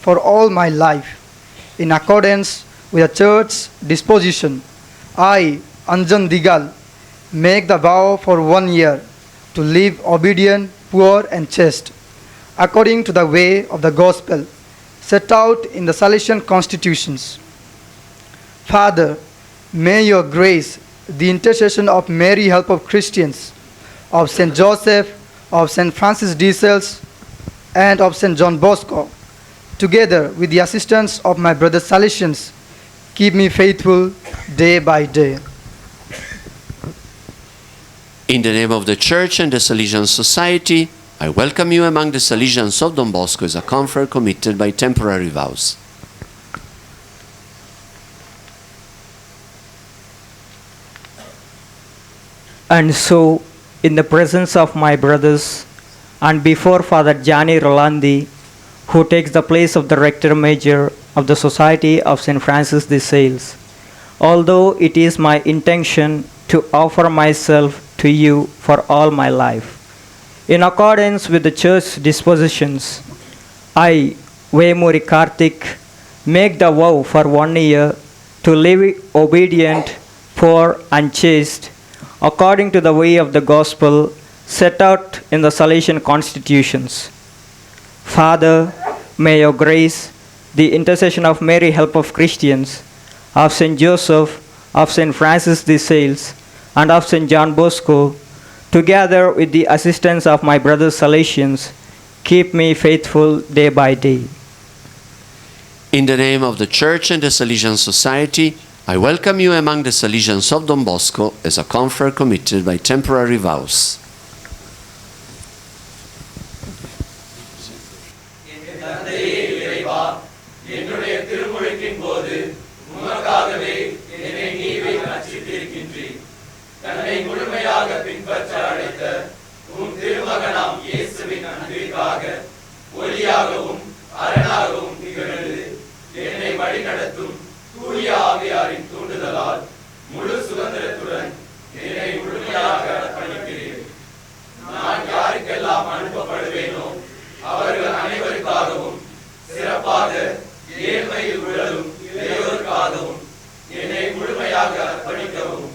for all my life, in accordance with the Church's disposition, I, Anjan Digal, make the vow for 1 year to live obedient, poor and chaste, according to the way of the Gospel set out in the Salesian constitutions. Father, may your grace, the intercession of Mary, help of Christians, of St. Joseph, of St. Francis de Sales, and of St. John Bosco, together with the assistance of my brother Salesians, keep me faithful day by day. In the name of the Church and the Salesian Society, I welcome you among the Salesians of Don Bosco as a comfort committed by temporary vows. And so, in the presence of my brothers and before Father Gianni Rolandi, who takes the place of the Rector Major of the Society of St. Francis de Sales, although it is my intention to offer myself to you for all my life, in accordance with the Church's dispositions, I, Vemuri Karthik, make the vow for 1 year to live obedient, poor and chaste, according to the way of the Gospel set out in the Salesian constitutions. Father, may your grace, the intercession of Mary, help of Christians, of St. Joseph, of St. Francis de Sales, and of St. John Bosco, together with the assistance of my brothers Salesians, keep me faithful day by day. In the name of the Church and the Salesian Society, I welcome you among the Salesians of Don Bosco as a comfort committed by temporary vows. என்னுடைய திருமுழுக்கின் போது உமக்காகவே என்னை நீவே ரட்சித்திருக்கின்றீர். தன்னை முழுமையாக பின்பற்ற அழைத்த உம் திருமகனாம் இயேசுவின் அன்பிற்காக ஒளியாகவும் அரணாகவும் திகழ்ந்து என்னை வழிநடத்தும் தூய ஆவியாரின் தூண்டுதலால் முழு சுதந்திரத்துடன் என்னை முழுமையாக அர்ப்பணிக்கிறேன். நான் யாருக்கெல்லாம் அனுப்பப்படுவேனோ அவர்கள் அனைவருக்காகவும் சிறப்பாக ஏழ்மையில் உழலும் இளையோருக்காகவும் என்னை முழுமையாக அர்ப்பணிக்கவும்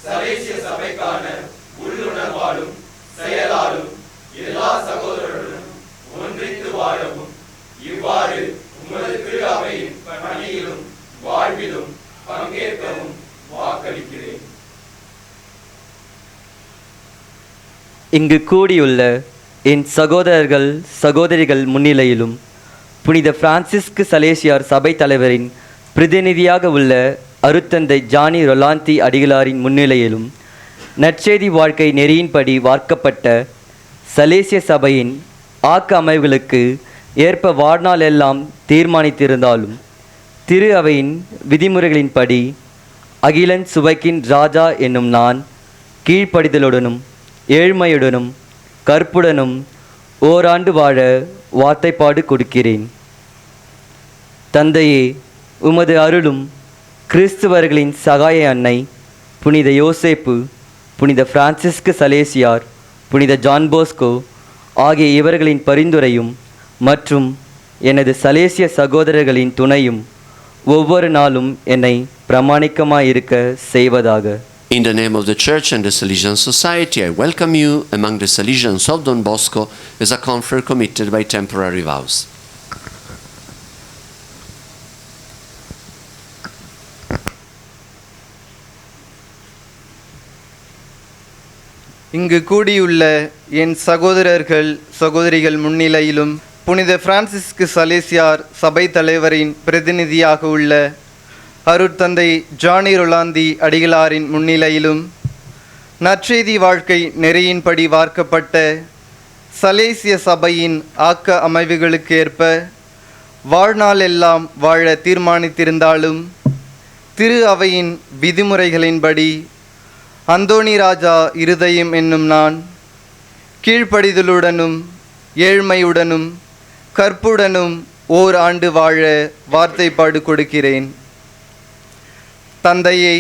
சலேசிய சபைக்கான உள்ளுணர்வாலும் செயலாலும் எல்லா சகோதரர்களும் ஒன்றித்து வாழவும் இவ்வாறு உமது திரு அவையின் பணியிலும் வாழ்விலும் பங்கேற்கவும் வாக்களிக்கிறேன். இங்கு கூடியுள்ள என் சகோதரர்கள் சகோதரிகள் முன்னிலையிலும் புனித பிரான்சிஸ்கு சலேசியார் சபை தலைவரின் பிரதிநிதியாக உள்ள அருத்தந்தை ஜானி ரொலாந்தி அடிகளாரின் முன்னிலையிலும் நற்செய்தி வாழ்க்கை நெறியின்படி வார்க்கப்பட்ட சலேசிய சபையின் ஆக்க அமைவுகளுக்கு ஏற்ப வாழ்நாள் எல்லாம் தீர்மானித்திருந்தாலும் திரு அவையின் விதிமுறைகளின்படி அகிலன் சுவைக்கின் ராஜா என்னும் நான் கீழ்ப்படிதலுடனும் ஏழ்மையுடனும் கற்புடனும் ஓராண்டு வாழ வார்த்தைப்பாடு கொடுக்கிறேன். தந்தையே, உமது அருளும் கிறிஸ்துவர்களின் சகாய அன்னை புனித யோசேப்பு, புனித பிரான்சிஸ்கு சலேசியார், புனித ஜான் போஸ்கோ ஆகிய இவர்களின் பரிந்துரையும் மற்றும் எனது சலேசிய சகோதரர்களின் துணையும் ஒவ்வொரு நாளும் என்னை பிரமாணிக்கமாயிருக்க செய்வதாக. In the name of the Church and the Salesian Society, I welcome you among the Salesians of Don Bosco as a confrere committed by temporary vows. இங்கு கூடியுள்ள என் சகோதரர்கள் சகோதரிகள் முன்னிலையிலும் புனித பிரான்சிஸ்கு சலேசியார் சபை தலைவரின் பிரதிநிதியாக உள்ள அருட்தந்தை ஜானி ரொலாந்தி அடிகளாரின் முன்னிலையிலும் நற்செய்தி வாழ்க்கை நெறியின்படி வார்க்கப்பட்ட சலேசிய சபையின் ஆக்க அமைவுகளுக்கு ஏற்ப வாழ்நாளெல்லாம் வாழ தீர்மானித்திருந்தாலும் திரு அவையின் விதிமுறைகளின்படி அந்தோணி ராஜா இருதயம் என்னும் நான் கீழ்ப்படிதலுடனும் ஏழ்மையுடனும் கற்புடனும் ஓர் ஆண்டு வாழ வார்த்தைப்பாடு கொடுக்கிறேன். தந்தையே,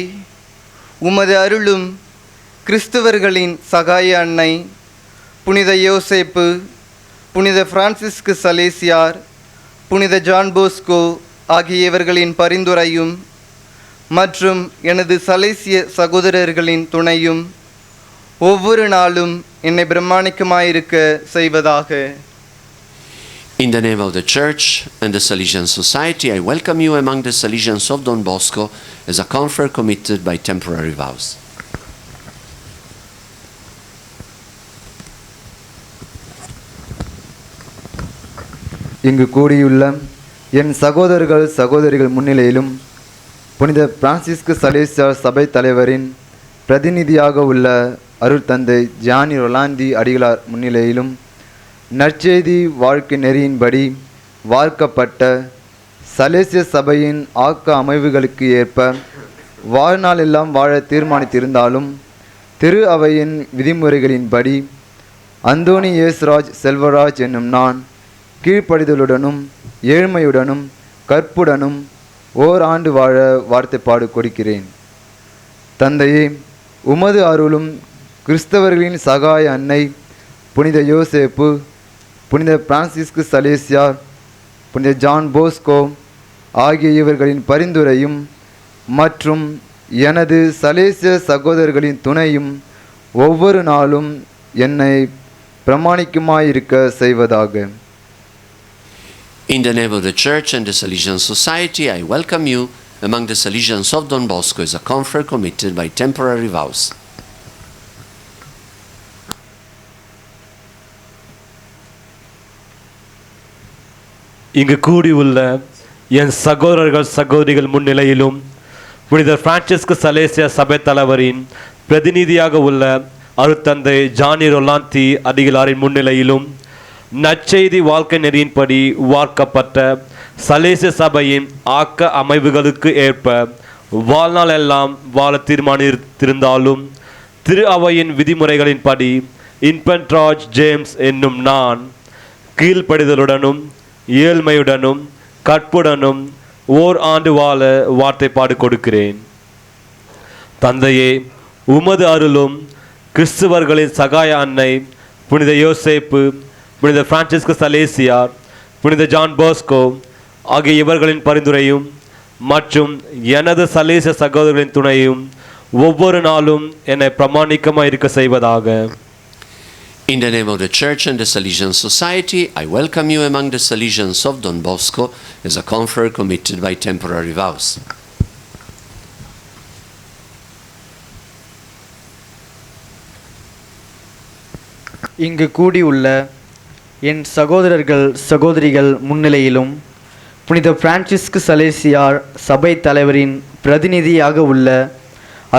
உமது அருளும் கிறிஸ்தவர்களின் சகாய அன்னை புனித யோசேப்பு, புனித பிரான்சிஸ்கு சலேசியார், புனித ஜான் போஸ்கோ ஆகியவர்களின் பரிந்துரையும் மற்றும் எனது சலேசிய சகோதரர்களின் துணையும் ஒவ்வொரு நாளும் என்னை பிரமாணிக்கமாயிருக்க செய்வதாக. In the name of the Church and the Salesian Society, I welcome you among the Salesians of Don Bosco as a confrere committed by temporary vows. இங்கு கூடியுள்ள என் சகோதரர்கள் சகோதரிகள் முன்னிலையிலும் புனித பிரான்சிஸ்கு சலேசியார் சபை தலைவரின் பிரதிநிதியாக உள்ள அருட்தந்தை ஜானி ரொலாந்தி அடிகளார் முன்னிலையிலும் நற்செய்தி வாழ்க்கை நெறியின்படி வார்க்கப்பட்ட சலேசிய சபையின் ஆக்க அமைவுகளுக்கு ஏற்ப வாழ்நாளெல்லாம் வாழ தீர்மானித்திருந்தாலும் திரு அவையின் விதிமுறைகளின்படி அந்தோணி ஏசுராஜ் செல்வராஜ் என்னும் நான் கீழ்ப்படிதலுடனும் ஏழ்மையுடனும் கற்புடனும் ஓர் ஆண்டு வாழ வார்த்தைப்பாடு கொடுக்கிறேன். தந்தையே, உமது அருளும் கிறிஸ்தவர்களின் சகாய அன்னை புனித யோசேப்பு, புனித பிரான்சிஸ்கு சலேசியார், புனித ஜான் போஸ்கோ ஆகிய இவர்களின் பரிந்துரையும் மற்றும் எனது சலேசிய சகோதரர்களின் துணையும் ஒவ்வொரு நாளும் என்னை பிரமாணிக்குமாயிருக்க செய்வதாக. In the name of the Church and the Salesian Society, I welcome you among the Salesians of Don Bosco as a confrere committed by temporary vows. இங்கு கூடியுள்ள என் சகோதரர்கள் சகோதரிகள் முன்னிலையிலும் புனித பிரான்சிஸ்கு சலேசியா சபை தலைவரின் பிரதிநிதியாக உள்ள அருட்தந்தை ஜானி ரொலாந்தி அடிகளாரின் முன்னிலையிலும் நற்செய்தி வாழ்க்கை நெறியின்படி வார்க்கப்பட்ட சலேசிய சபையின் ஆக்க அமைவுகளுக்கு ஏற்ப வாழ்நாளெல்லாம் வாழ தீர்மானித்திருந்தாலும் திரு அவையின் விதிமுறைகளின்படி இன்ஃபன்ட் ஜேம்ஸ் என்னும் நான் கீழ்ப்படிதலுடனும் ஏழ்மையுடனும் கற்புடனும் ஓர் ஆண்டு வாழ வார்த்தைப்பாடு கொடுக்கிறேன். தந்தையே, உமது அருளும் கிறிஸ்துவர்களின் சகாய அன்னை புனித யோசேப்பு, புனித பிரான்சிஸ்கு சலேசியார், புனித ஜான் போஸ்கோ ஆகிய இவர்களின் பரிந்துரையும் மற்றும் எனது சலேசிய சகோதரர்களின் துணையும் ஒவ்வொரு நாளும் என்னை பிரமாணிக்கமாக இருக்க செய்வதாக. In the name of the Church and the Salesian Society, I welcome you among the Salesians of Don Bosco as a confrere committed by temporary vows. இங்கு கூடியுள்ள என் சகோதரர்கள் சகோதரிகள் முன்னிலையிலும் புனித பிரான்சிஸ்கு சலேசியார் சபை தலைவரின் பிரதிநிதியாக உள்ள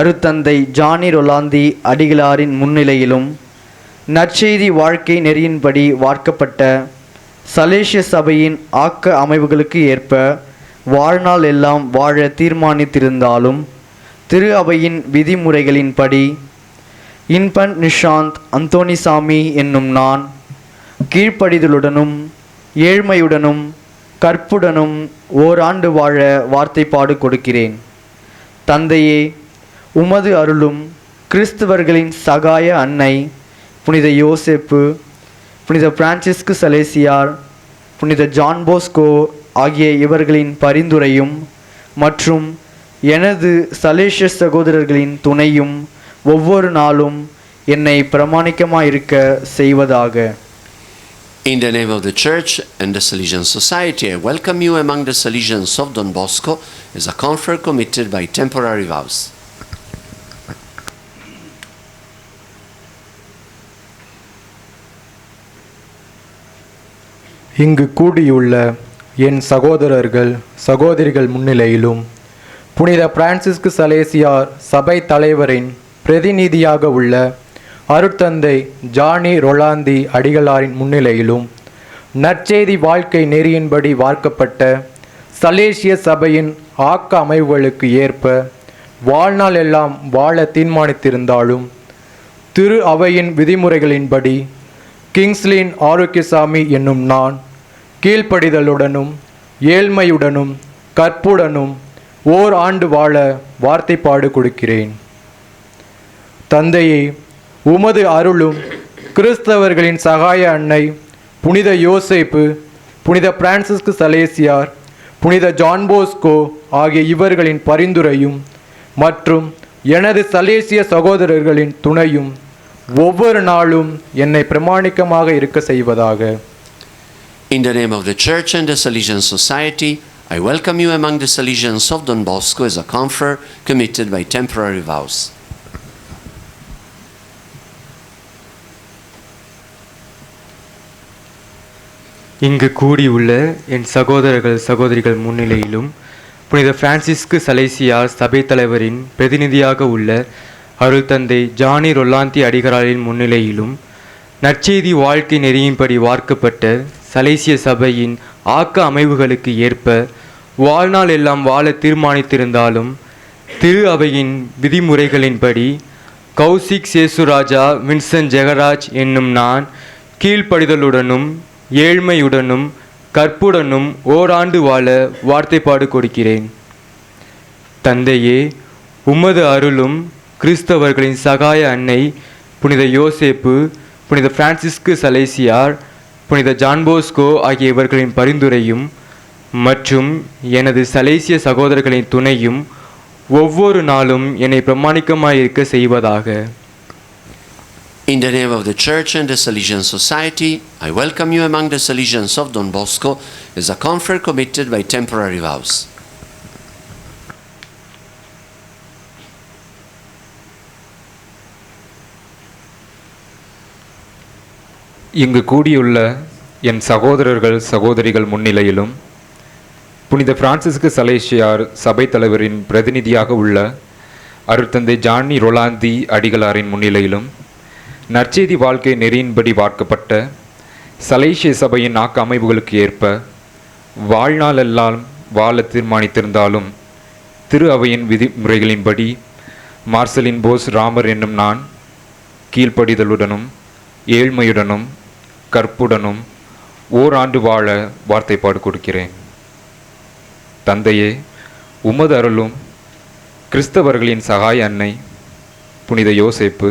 அருட்தந்தை ஜானி ரொலாந்தி அடிகளாரின் முன்னிலையிலும் நற்செய்தி வாழ்க்கை நெறியின்படி வார்க்கப்பட்ட சலேசிய சபையின் ஆக்க அமைவுகளுக்கு ஏற்ப வாழ்நாள் எல்லாம் வாழ தீர்மானித்திருந்தாலும் திரு அவையின் விதிமுறைகளின்படி இன்ஃபன்ட் நிஷாந்த் அந்தோணிசாமி என்னும் நான் கீழ்ப்படிதலுடனும் ஏழ்மையுடனும் கற்புடனும் ஓராண்டு வாழ வார்த்தைப்பாடு கொடுக்கிறேன். தந்தையே, உமது அருளும் கிறிஸ்தவர்களின் சகாய அன்னை புனித யோசேப்பு, புனித பிரான்சிஸ்கு சலேசியார், புனித ஜான் போஸ்கோ ஆகிய இவர்களின் பரிந்துரையும் மற்றும் எனது சலேஷ சகோதரர்களின் துணையும் ஒவ்வொரு நாளும் என்னை பிரமாணிக்கமாயிருக்க செய்வதாக. In the name of the Church and the Salesian Society, I welcome you among the Salesians of Don Bosco as a confer committed by temporary vows. இங்கு கூடியுள்ள என் சகோதரர்கள் சகோதரிகள் முன்னிலையிலும் புனித பிரான்சிஸ்கு சலேசியார் சபை தலைவரின் பிரதிநிதியாக உள்ள அருட்தந்தை ஜானி ரொலாந்தி அடிகளாரின் முன்னிலையிலும் நற்செய்தி வாழ்க்கை நெறியின்படி வார்க்கப்பட்ட சலேசிய சபையின் ஆக்க அமைவுகளுக்கு ஏற்ப வாழ்நாள் எல்லாம் வாழ தீர்மானித்திருந்தாலும் திரு அவையின் விதிமுறைகளின்படி கிங்ஸ்லின் ஆரோக்கியசாமி என்னும் நான் கீழ்ப்படிதலுடனும் ஏழ்மையுடனும் கற்புடனும் ஓர் ஆண்டு வாழ வார்த்தைப்பாடு கொடுக்கிறேன். தந்தையே, உமது அருளும் கிறிஸ்தவர்களின் சகாய அன்னை புனித யோசேப்பு, புனித பிரான்சிஸ்கு சலேசியார், புனித ஜான் போஸ்கோ ஆகிய இவர்களின் பரிந்துரையும் மற்றும் எனது சலேசிய சகோதரர்களின் துணையும் ஒவ்வொரு நாளும் என்னை பிரமாணிக்கமாக இருக்க செய்வதாக. In the name of the Church and the Salesian Society, I welcome you among the Salesians of Don Bosco as a confer committed by temporary vows. இங்கு கூடியுள்ள என் சகோதரர்கள் சகோதரிகள் முன்னிலையிலும் புனித பிரான்சிஸ்கு சலேசியார் சபை தலைவரின் பிரதிநிதியாக உள்ள அருள்தந்தை ஜானி ரொலாந்தி அடிகளாரின் முன்னிலையிலும் நற்செய்தி வாழ்க்கை நெறியின்படி வார்க்கப்பட்ட சலேசிய சபையின் ஆக்க அமைவுகளுக்கு ஏற்ப வாழ்நாள் எல்லாம் வாழ தீர்மானித்திருந்தாலும் திரு அவையின் விதிமுறைகளின்படி கௌசிக் சேசுராஜா வின்சென்ட் ஜெகராஜ் என்னும் நான் கீழ்ப்படிதலுடனும் ஏழ்மையுடனும் கற்புடனும் ஓராண்டு வாழ வார்த்தைப்பாடு கொடுக்கிறேன். தந்தையே, உமது அருளும் கிறிஸ்தவர்களின் சகாய அன்னை புனித யோசேப்பு, புனித பிரான்சிஸ்கு சலேசியார், புனித ஜான் போஸ்கோ ஆகிய இவர்களின் பரிந்துரையும் மற்றும் எனது சலேசிய சகோதரர்களின் துணையும் ஒவ்வொரு நாளும் என்னை பிரமாணிக்கமாயிருக்க செய்வதாக. In the name of the Church and the Salesian Society, I welcome you among the Salesians of Don Bosco as a confer committed by temporary vows. இங்கு கூடியுள்ள என் சகோதரர்கள் சகோதரிகள் முன்னிலையிலும் புனித பிரான்சிஸ்கு சலேசியார் சபை தலைவரின் பிரதிநிதியாக உள்ள அருட்தந்தை ஜானி ரொலாந்தி அடிகளாரின் முன்னிலையிலும் நற்செய்தி வாழ்க்கை நெறியின்படி வார்க்கப்பட்ட சலேசிய சபையின் ஆக்க அமைவுகளுக்கு ஏற்ப வாழ்நாளெல்லாம் வாழ தீர்மானித்திருந்தாலும் திரு அவையின் விதிமுறைகளின்படி மார்சலின் போஸ் ராமர் என்னும் நான் கீழ்ப்படிதலுடனும் ஏழ்மையுடனும் கற்புடனும் ஓராண்டு வாழ வார்த்தைப்பாடு கொடுக்கிறேன். தந்தையே, உமது அருளும் கிறிஸ்தவர்களின் சகாய அன்னை புனித யோசேப்பு,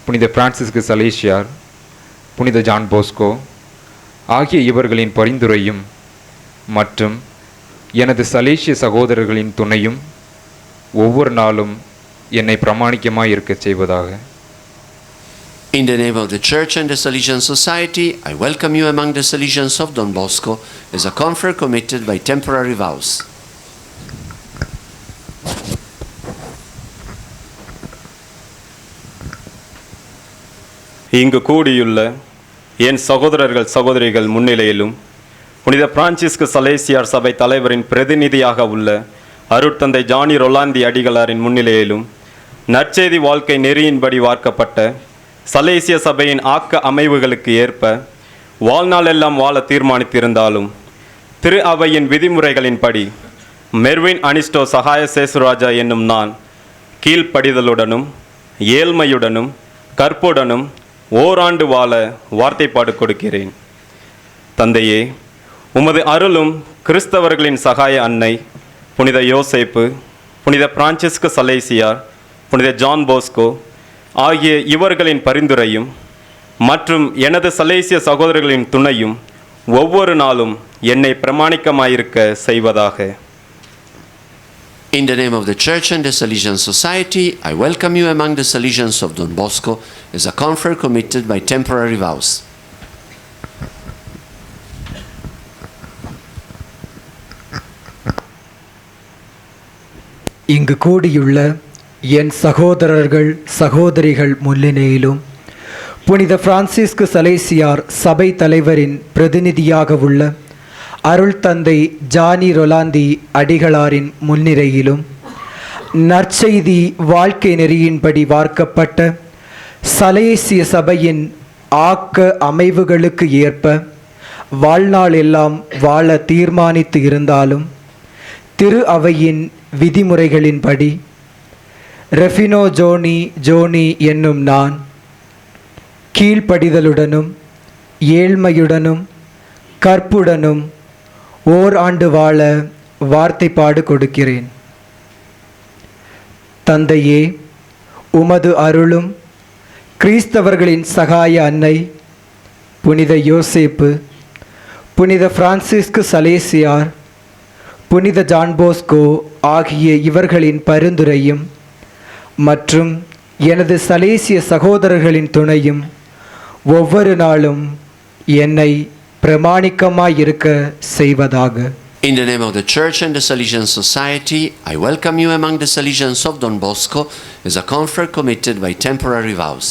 புனித பிரான்சிஸ்கு சலேசியார், புனித ஜான் போஸ்கோ ஆகிய இவர்களின் பரிந்துரையும் மற்றும் எனது சலேசிய சகோதரர்களின் துணையும் ஒவ்வொரு நாளும் என்னை பிரமாணிக்கமாய் இருக்கச் செய்வதாக. In the name of the Church and the Salesian Society, I welcome you among the Salesians of Don Bosco as a confer committed by temporary vows. இங்கு கூடியுள்ள என் சகோதரர்கள் சகோதரிகள் முன்னிலையிலும் புனித பிரான்சிஸ்கு சலேசியார் சபை தலைவரின் பிரதிநிதியாக உள்ள அருட்தந்தை ஜானி ரொலாந்தி அடிகளாரின் முன்னிலையிலும் நற்செய்தி வாழ்க்கை நெறியின்படி வார்க்கப்பட்ட சலேசிய சபையின் ஆக்க அமைவுகளுக்கு ஏற்ப வாழ்நாளெல்லாம் வாழ தீர்மானித்திருந்தாலும் திரு அவையின் விதிமுறைகளின்படி மெர்வின் அனிஸ்டோ சகாய சேசுராஜா என்னும் நான் கீழ்ப்படிதலுடனும் ஏழ்மையுடனும் கற்புடனும் ஓராண்டு வாழ வார்த்தைப்பாடு கொடுக்கிறேன். தந்தையே, உமது அருளும் கிறிஸ்தவர்களின் சகாய அன்னை புனித யோசேப்பு, புனித பிரான்சிஸ்கு சலேசியார், புனித ஜான் போஸ்கோ ஆகிய இவர்களின் பரிந்துரையும் மற்றும் எனது சலேசிய சகோதரர்களின் துணையும் ஒவ்வொரு நாளும் என்னை பிரமாணிக்கமாயிருக்க செய்வதாக. In the name of the Church and the Salesian Society, I welcome you among the Salesians of Don Bosco as a conference committed by temporary vows. இங்கு கூடியுள்ள என் சகோதரர்கள் சகோதரிகள் முன்னிலையிலும் புனித பிரான்சிஸ்கு சலேசியார் சபை தலைவரின் பிரதிநிதியாக உள்ள அருள் தந்தை ஜானி ரொலாந்தி அடிகளாரின் முன்னிலையிலும் நற்செய்தி வாழ்க்கை நெறியின்படி வார்க்கப்பட்ட சலேசிய சபையின் ஆக்க அமைவுகளுக்கு ஏற்ப வாழ்நாள் எல்லாம் வாழ தீர்மானித்து இருந்தாலும் திரு அவையின் விதிமுறைகளின்படி ரெஃபினோ ஜோனி என்னும் நான் கீழ்ப்படிதலுடனும் ஏழ்மையுடனும் கற்புடனும் ஓர் ஆண்டு வாழ வார்த்தைப்பாடு கொடுக்கிறேன். தந்தையே, உமது அருளும் கிறிஸ்தவர்களின் சகாய அன்னை புனித யோசேப்பு, புனித பிரான்சிஸ்கு சலேசியார், புனித ஜான்போஸ்கோ ஆகிய இவர்களின் பரிந்துரையும் மற்றும் எனது சலேசிய சகோதரர்களின் துணையும் ஒவ்வொரு நாளும் என்னை பிரமாணிக்கமாயிருக்க செய்வதாக. In the name of the Church and the Salesian Society, I welcome you among the Salesians of Don Bosco as a conference committed by temporary vows.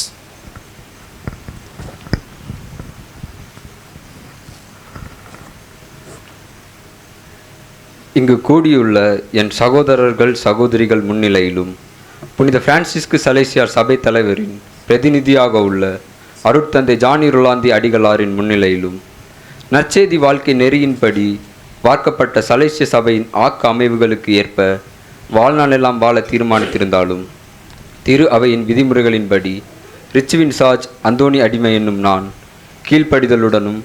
இங்கு கூடியுள்ள என் சகோதரர்கள் சகோதரிகள் முன்னிலையிலும் புனித பிரான்சிஸ்கு சலேசியார் சபை தலைவரின் பிரதிநிதியாக உள்ள அருட்தந்தை ஜானி ரொலாந்தி அடிகளாரின் முன்னிலையிலும் நற்செய்தி வாழ்க்கை நெறியின்படி வார்க்கப்பட்ட சலேசிய சபையின் ஆக்க அமைவுகளுக்கு ஏற்ப வாழ்நாளெல்லாம் வாழ தீர்மானித்திருந்தாலும் திரு அவையின் விதிமுறைகளின்படி ரிச்சுவின் சார்ஜ் அந்தோணி அடிமை என்னும் நான் கீழ்ப்படிதலுடனும்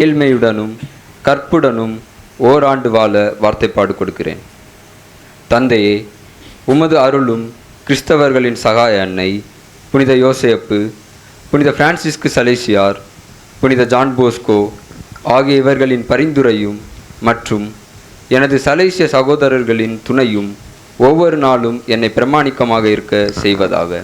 ஏழ்மையுடனும் கற்புடனும் ஓராண்டு வாழ வார்த்தைப்பாடு கொடுக்கிறேன். தந்தையே, உமது அருளும் கிறிஸ்தவர்களின் சகாய அன்னை புனித யோசேப்பு, புனித பிரான்சிஸ்கு சலேசியார், புனித ஜான்போஸ்கோ ஆகிய இவர்களின் பரிந்துரையும் மற்றும் எனது சலேசிய சகோதரர்களின் துணையும் ஒவ்வொரு நாளும் என்னை பிரமாணிக்கமாக இருக்க செய்வதாக.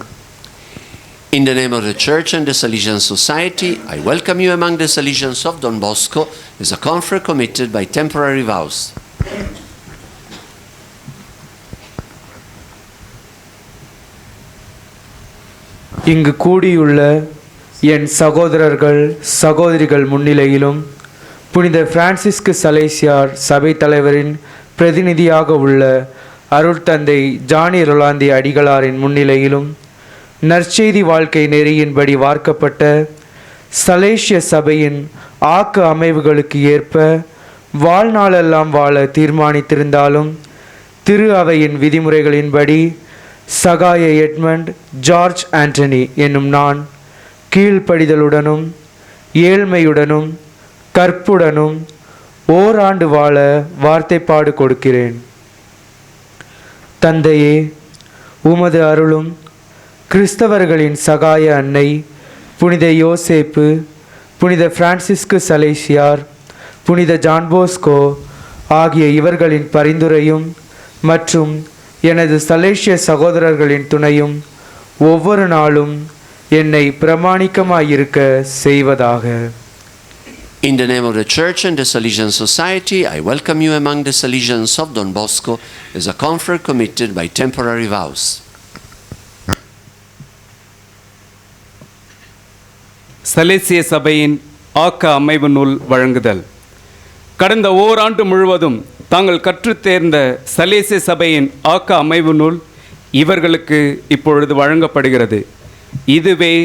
In the name of the Church and the Salesian Society, I welcome you among the Salesians of Don Bosco as a conference committed by temporary vows. இங்கு கூடியுள்ள என் சகோதரர்கள் சகோதரிகள் முன்னிலையிலும் புனித பிரான்சிஸ்கு சலேசியார் சபை தலைவரின் பிரதிநிதியாக உள்ள அருட்தந்தை ஜானி ரொலாந்தி அடிகளாரின் முன்னிலையிலும் நற்செய்தி வாழ்க்கை நெறியின்படி வார்க்கப்பட்ட சலேசிய சபையின் ஆக்க அமைவுகளுக்கு ஏற்ப வாழ்நாளெல்லாம் வாழ தீர்மானித்திருந்தாலும் திரு அவையின் விதிமுறைகளின்படி சகாய எட்மண்ட் ஜார்ஜ் ஆண்டனி என்னும் நான் கீழ்ப்படிதலுடனும் ஏழ்மையுடனும் கற்புடனும் ஓராண்டு வாழ வார்த்தைப்பாடு கொடுக்கிறேன். தந்தையே, உமது அருளும் கிறிஸ்தவர்களின் சகாய அன்னை புனித யோசேப்பு, புனித பிரான்சிஸ்கு சலேசியார், புனித ஜான்போஸ்கோ ஆகிய இவர்களின் பரிந்துரையும் மற்றும் எனது சலேசிய சகோதரர்களின் துணையும் ஒவ்வொரு நாளும் என்னை பிரமாணிக்கமாயிருக்க செய்வதாக. In the name of the Church and the Salesian Society, I welcome you among the Salesians of Don Bosco as a conference committed by temporary vows. சலேசிய சபையின் ஆக்க அமைவு நூல் வழங்குதல். கடந்த ஓராண்டு முழுவதும் தாங்கள் கற்றுத் தேர்ந்த சலேசிய சபையின் ஆக்க அமைவு நூல் இவர்களுக்கு இப்பொழுது வழங்கப்படுகிறது. இதுவே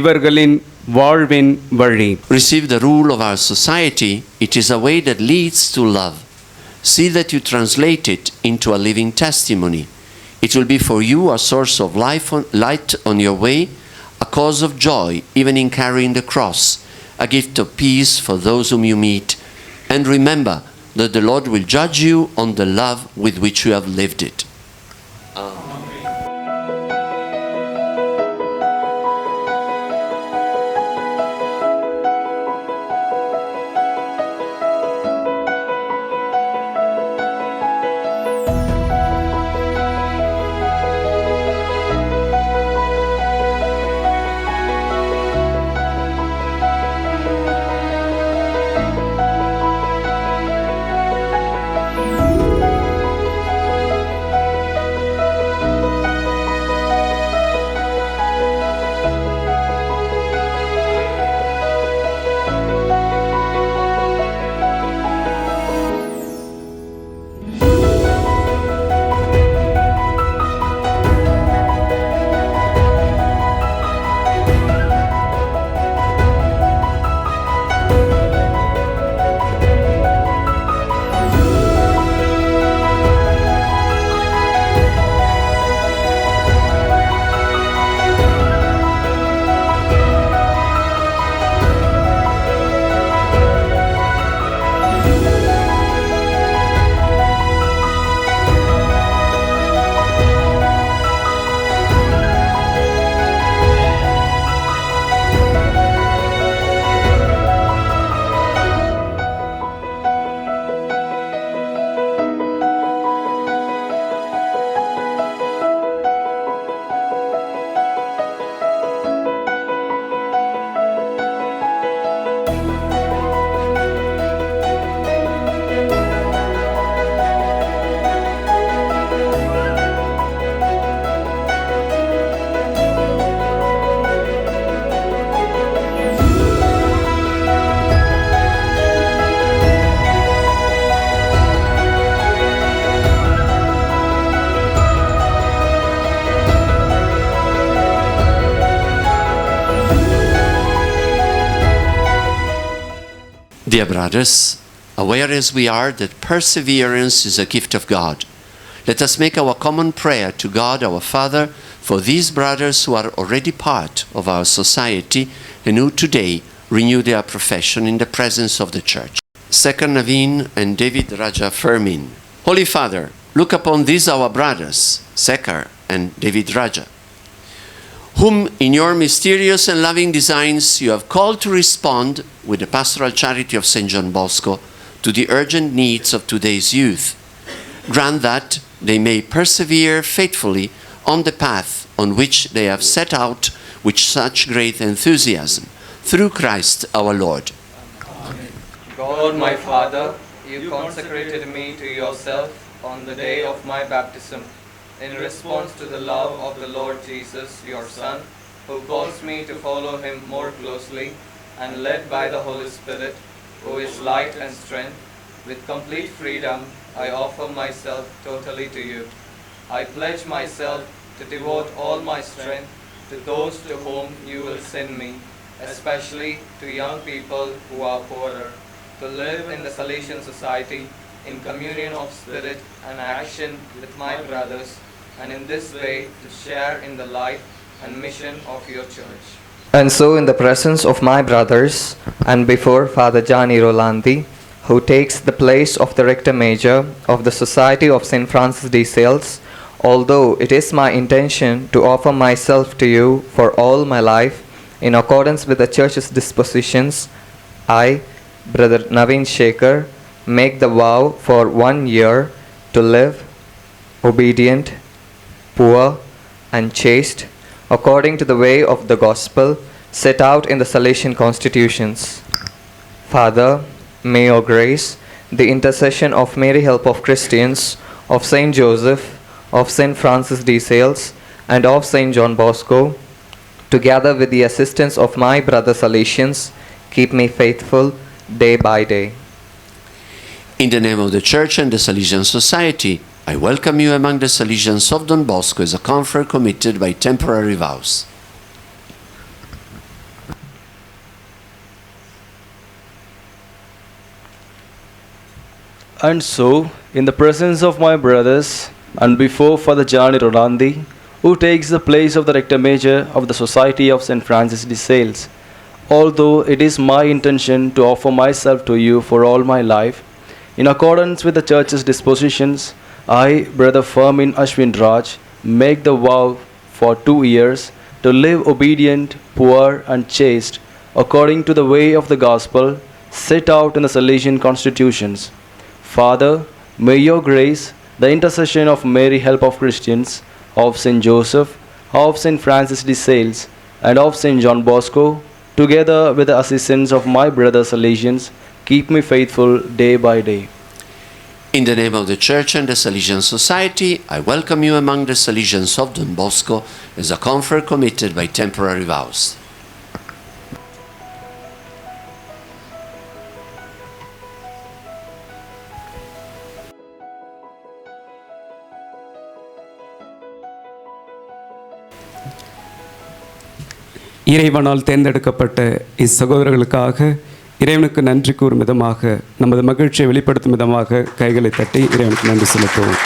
இவர்களின் வாழ்வின் வழி. Receive the rule of our society. It is a way that leads to love. See that you translate it into a living testimony. It will be for you a source of light on your way, a cause of joy even in carrying the cross, a gift of peace for those whom you meet. And remember that the Lord will judge you on the love with which you have lived it. Dear brothers, aware as we are that perseverance is a gift of God, let us make our common prayer to God our Father for these brothers who are already part of our society and who today renew their profession in the presence of the Church. Sekar Naveen and David Raja Fermin. Holy Father, look upon these our brothers, Sekar and David Raja, whom in your mysterious and loving designs you have called to respond with the pastoral charity of St. John Bosco to the urgent needs of today's youth. Grant that they may persevere faithfully on the path on which they have set out with such great enthusiasm, through Christ our Lord. God, my Father, you consecrated me to yourself on the day of my baptism, in response to the love of the Lord Jesus, your Son, who calls me to follow him more closely, and led by the Holy Spirit, who is light and strength. With complete freedom, I offer myself totally to you. I pledge myself to devote all my strength to those to whom you will send me, especially to young people who are poorer, to live in the Salesian society in communion of spirit and action with my brothers, and in this way to share in the life and mission of your Church. And so, in the presence of my brothers and before Father Gianni Rolandi, who takes the place of the Rector Major of the Society of St. Francis de Sales, although it is my intention to offer myself to you for all my life, in accordance with the Church's dispositions, I, Brother Naveen Shekhar, make the vow for 1 year to live obedient, poor, and chaste, according to the way of the Gospel set out in the Salesian constitutions. Father, may your grace, the intercession of Mary Help of Christians, of Saint Joseph, of Saint Francis de Sales, and of Saint John Bosco, together with the assistance of my brother Salesians, keep me faithful day by day. In the name of the Church and the Salesian Society, I welcome you among the Salesians of Don Bosco as a confer committed by temporary vows. And so, in the presence of my brothers, and before Father Gianni Rolandi, who takes the place of the Rector Major of the Society of St. Francis de Sales, although it is my intention to offer myself to you for all my life, in accordance with the Church's dispositions, I, Brother Fermin Ashwin Raj, make the vow for 2 years to live obedient, poor, and chaste, according to the way of the Gospel set out in the Salesian constitutions. Father, may your grace, the intercession of Mary Help of Christians, of St. Joseph, of St. Francis de Sales, and of St. John Bosco, together with the assistance of my brother Salesians, keep me faithful day by day. In the name of the Church and the Salesian Society, I welcome you among the Salesians of Don Bosco as a confer committed by temporary vows. இறைவனால் தேர்ந்தெடுக்கப்பட்ட இச்சகோதரர்களுக்காக இறைவனுக்கு நன்றி கூறும் விதமாக, நமது மகிழ்ச்சியை வெளிப்படுத்தும் விதமாக கைகளை தட்டி இறைவனுக்கு நன்றி செலுத்துவோம்.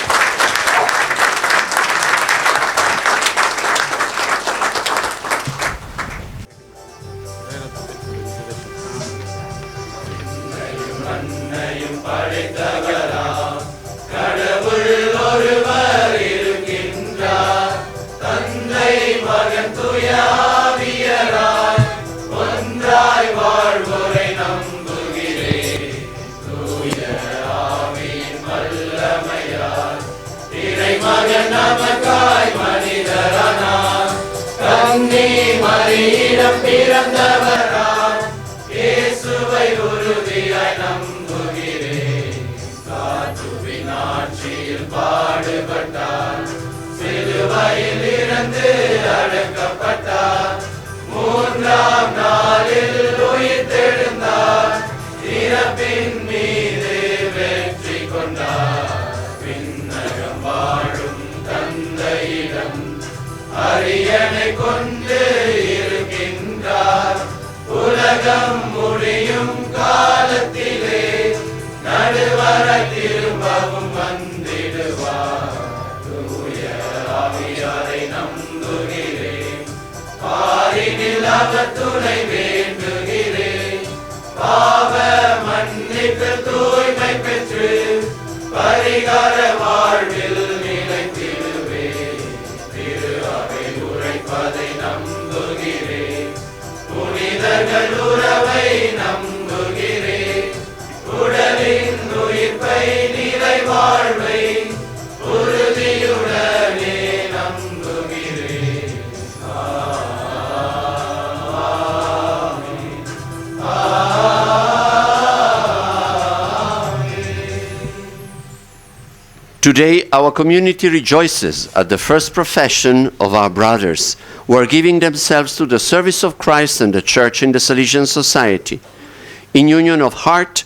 அரியணை கொண்டு இருக்கின்றார் உலகம் முடியும் கால காலத்திலே நடுவர திரும்பவும் வந்திடுவார். தூய ஆவியாரை நம்புகிறேன், பாரினில் அவர் துணை வேண்டுகிறேன். பாவ மன்னிப்பில் தூய்மை பெற்று பரிகார வாழ்வில் நிலைத்திடுவேன். திரு அவை உரைப்பதை நம்புகிறேன், புனிதர்கள் உறவை நம்புகிறேன். உடலின் உயிர்ப்பை நிலை வாழ்வை உறுதியுடனே நம்புகிறேன். Today, our community rejoices at the first profession of our brothers who are giving themselves to the service of Christ and the Church in the Salesian Society. In union of heart,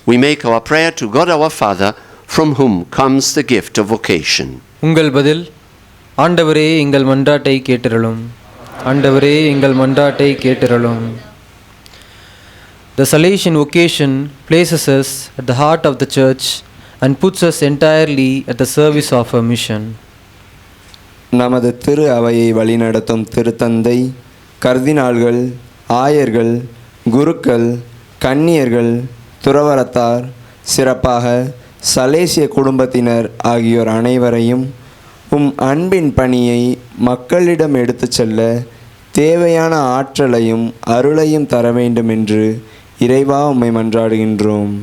we make our prayer to God our Father, from whom comes the gift of vocation. உங்கள் பதில்: ஆண்டவரே எங்கள் மன்றாட்டை கேட்டருளும். ஆண்டவரே எங்கள் மன்றாட்டை கேட்டருளும். The Salesian vocation places us at the heart of the Church and puts us entirely at the service of her mission. நமது திரு அவையை வழிநடத்தும் திருத்தந்தை, கர்தினால்கள், ஆயர்கள், குருக்கள், கன்னியர்கள், துறவரத்தார், சிறப்பாக சலேசிய குடும்பத்தினர் ஆகியோர் அனைவரையும் அன்பின் பணியை மக்களிடம் எடுத்துச் செல்ல தேவையான ஆற்றலையும் அருளையும் தர வேண்டும் என்று இறைவா உம்மை மன்றாடுகின்றோம்.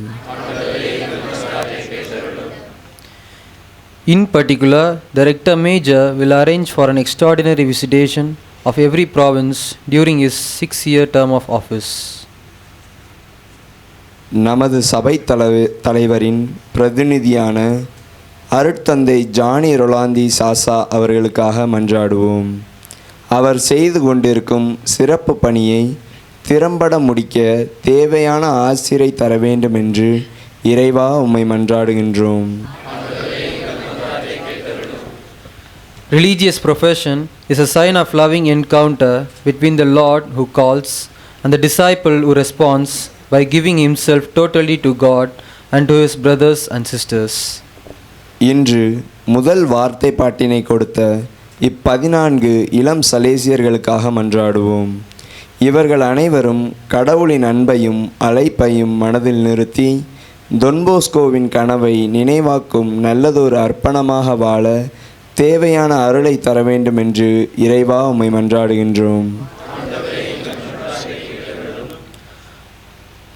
In particular, the Rector Major will arrange for an extraordinary visitation of every province during his 6-year term of office. நமது சபை தலைவரின் பிரதிநிதியான அருட்தந்தை ஜானி ரொலாந்தி சாசா அவர்களுக்காக மன்றாடுவோம். அவர் செய்து கொண்டிருக்கும் சிறப்பு பணியை திறம்பட முடிக்க தேவையான ஆசிரை தர வேண்டும் என்று இறைவா உம்மை மன்றாடுகின்றோம். Religious profession is a sign of loving encounter between the Lord who calls and the disciple who responds by giving himself totally to God and to his brothers and sisters. இன்று முதல் வார்த்தை பாட்டினை கொடுத்த 14 இளம் சலேசியர்களுக்காக மன்றாடுவோம். இவர்கள் அனைவரும் கடவுளின் அன்பையும் அழைப்பையும் மனதில் நிறுத்தி தொன்போஸ்கோவின் கனவை நினைவாக்கும் நல்லதொரு அர்ப்பணமாக வாழ தேவையான அருளை தர வேண்டும் என்று இறைவா உம்மை மன்றாடுகின்றோம்.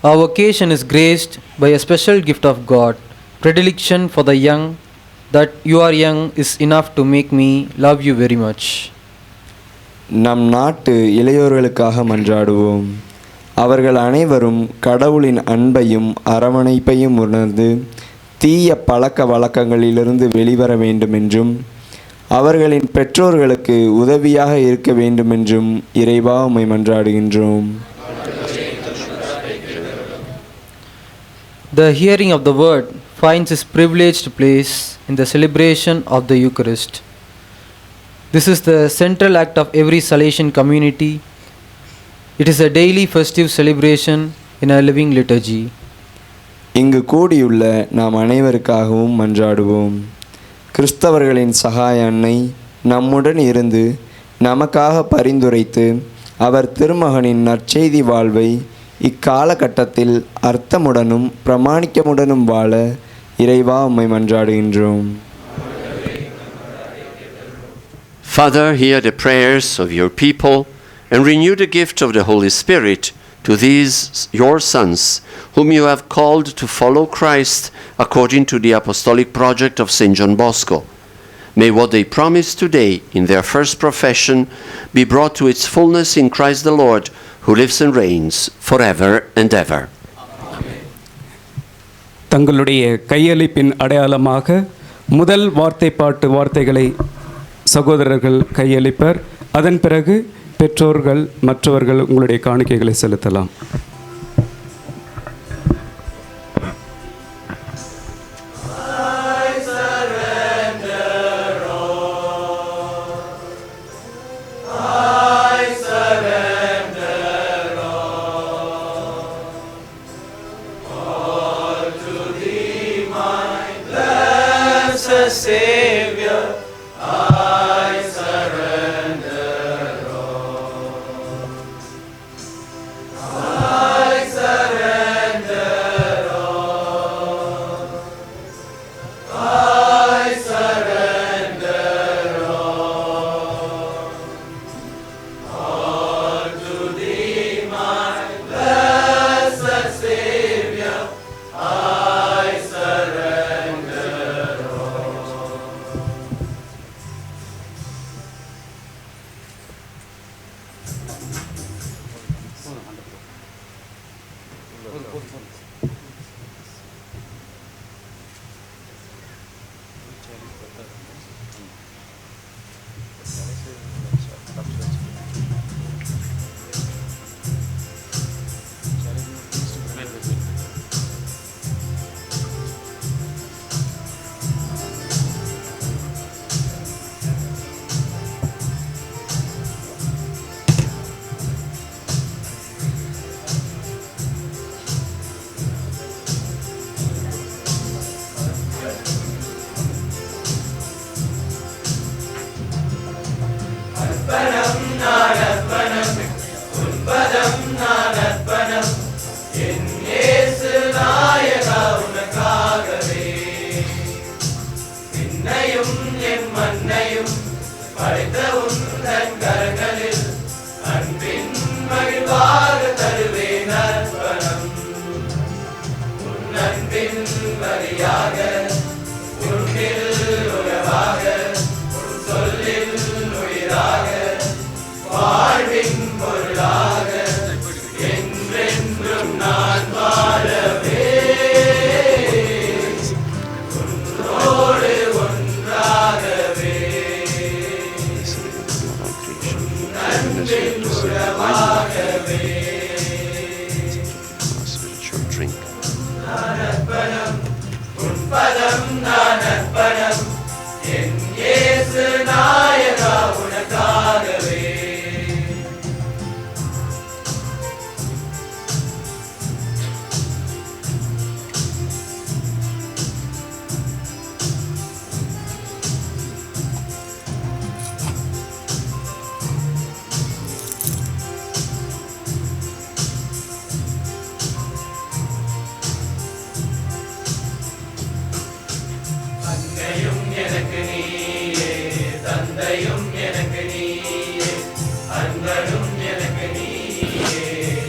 Our vocation is graced by a special gift of God, predilection for the young, that you are young is enough to make me love you very much. நம் நாட்டு இளையோர்களுக்காக மன்றாடுவோம். அவர்கள் அனைவரும் கடவுளின் அன்பையும் அரவணைப்பையும் உணர்ந்து தீய பழக்க வழக்கங்களிலிருந்து வெளிவர வேண்டும் என்றும் அவர்களின் பெற்றோர்களுக்கு உதவியாக இருக்க வேண்டும் என்றும் இறைவா உம்மை மன்றாடுகின்றோம். The hearing of the word finds its privileged place in the celebration of the Eucharist. This is the central act of every Salesian community. It is a daily festive celebration in a living liturgy. இங்கு கூடியுள்ள நாம் அனைவருக்காகவும் மன்றாடுவோம். கிறிஸ்தவர்களின் சகாய அன்னை நம்முடன் இருந்து நமக்காக பரிந்துரைத்து அவர் திருமகனின் நற்செய்தி வாழ்வை இக்காலகட்டத்தில் அர்த்தமுடனும் பிரமாணிக்கமுடனும் வாழ இறைவா உம்மை மன்றாடுகின்றோம். Father, hear the prayers of your people and renew the gift of the Holy Spirit to these your sons, whom you have called to follow Christ according to the apostolic project of St. John Bosco. May what they promised today in their first profession be brought to its fullness in Christ the Lord, who lives and reigns forever and ever. தங்களுடைய கையளிப்பின் அடையாளமாக முதல் வார்த்தைப்பாட்டு வார்த்தைகளை சகோதரர்கள் கையளிப்பர். அதன் பிறகு பெற்றோர்கள் மற்றவர்கள் உங்களுடைய காணிக்கைகளை செலுத்தலாம். Savior, I surrender all. I surrender all. I surrender all. All to Thee, my blessed Savior, I surrender all. அர்ப்பணம் நான் அர்ப்பணம், உன்பதம் நான் அர்ப்பணம், என் இயேசு நாயகா உனக்காகவே. விண்ணையும் என் மண்ணையும் படைத்த உந்தன் கரங்களில் அன்பின் மகிழ்வாக தருவேன் அர்ப்பணம். உன் அன்பின் வழியாக, உன்னில் உறவாக, உன் சொல்லில் உயிராக, வாழ்வின் பொருளாக, என்றென்றும் நான் வாழவே. உன்னோடு ஒன்றாகவே, அன்பின் உறவாகவே. நான் அர்ப்பணம், உன் பதம் நான் அர்ப்பணம், என் இயேசு நாயகா உனக்காகவே. அன்னையும் எனக்கு நீயே, தந்தையும் எனக்கு நீயே, அன்பனும் எனக்கு நீயே,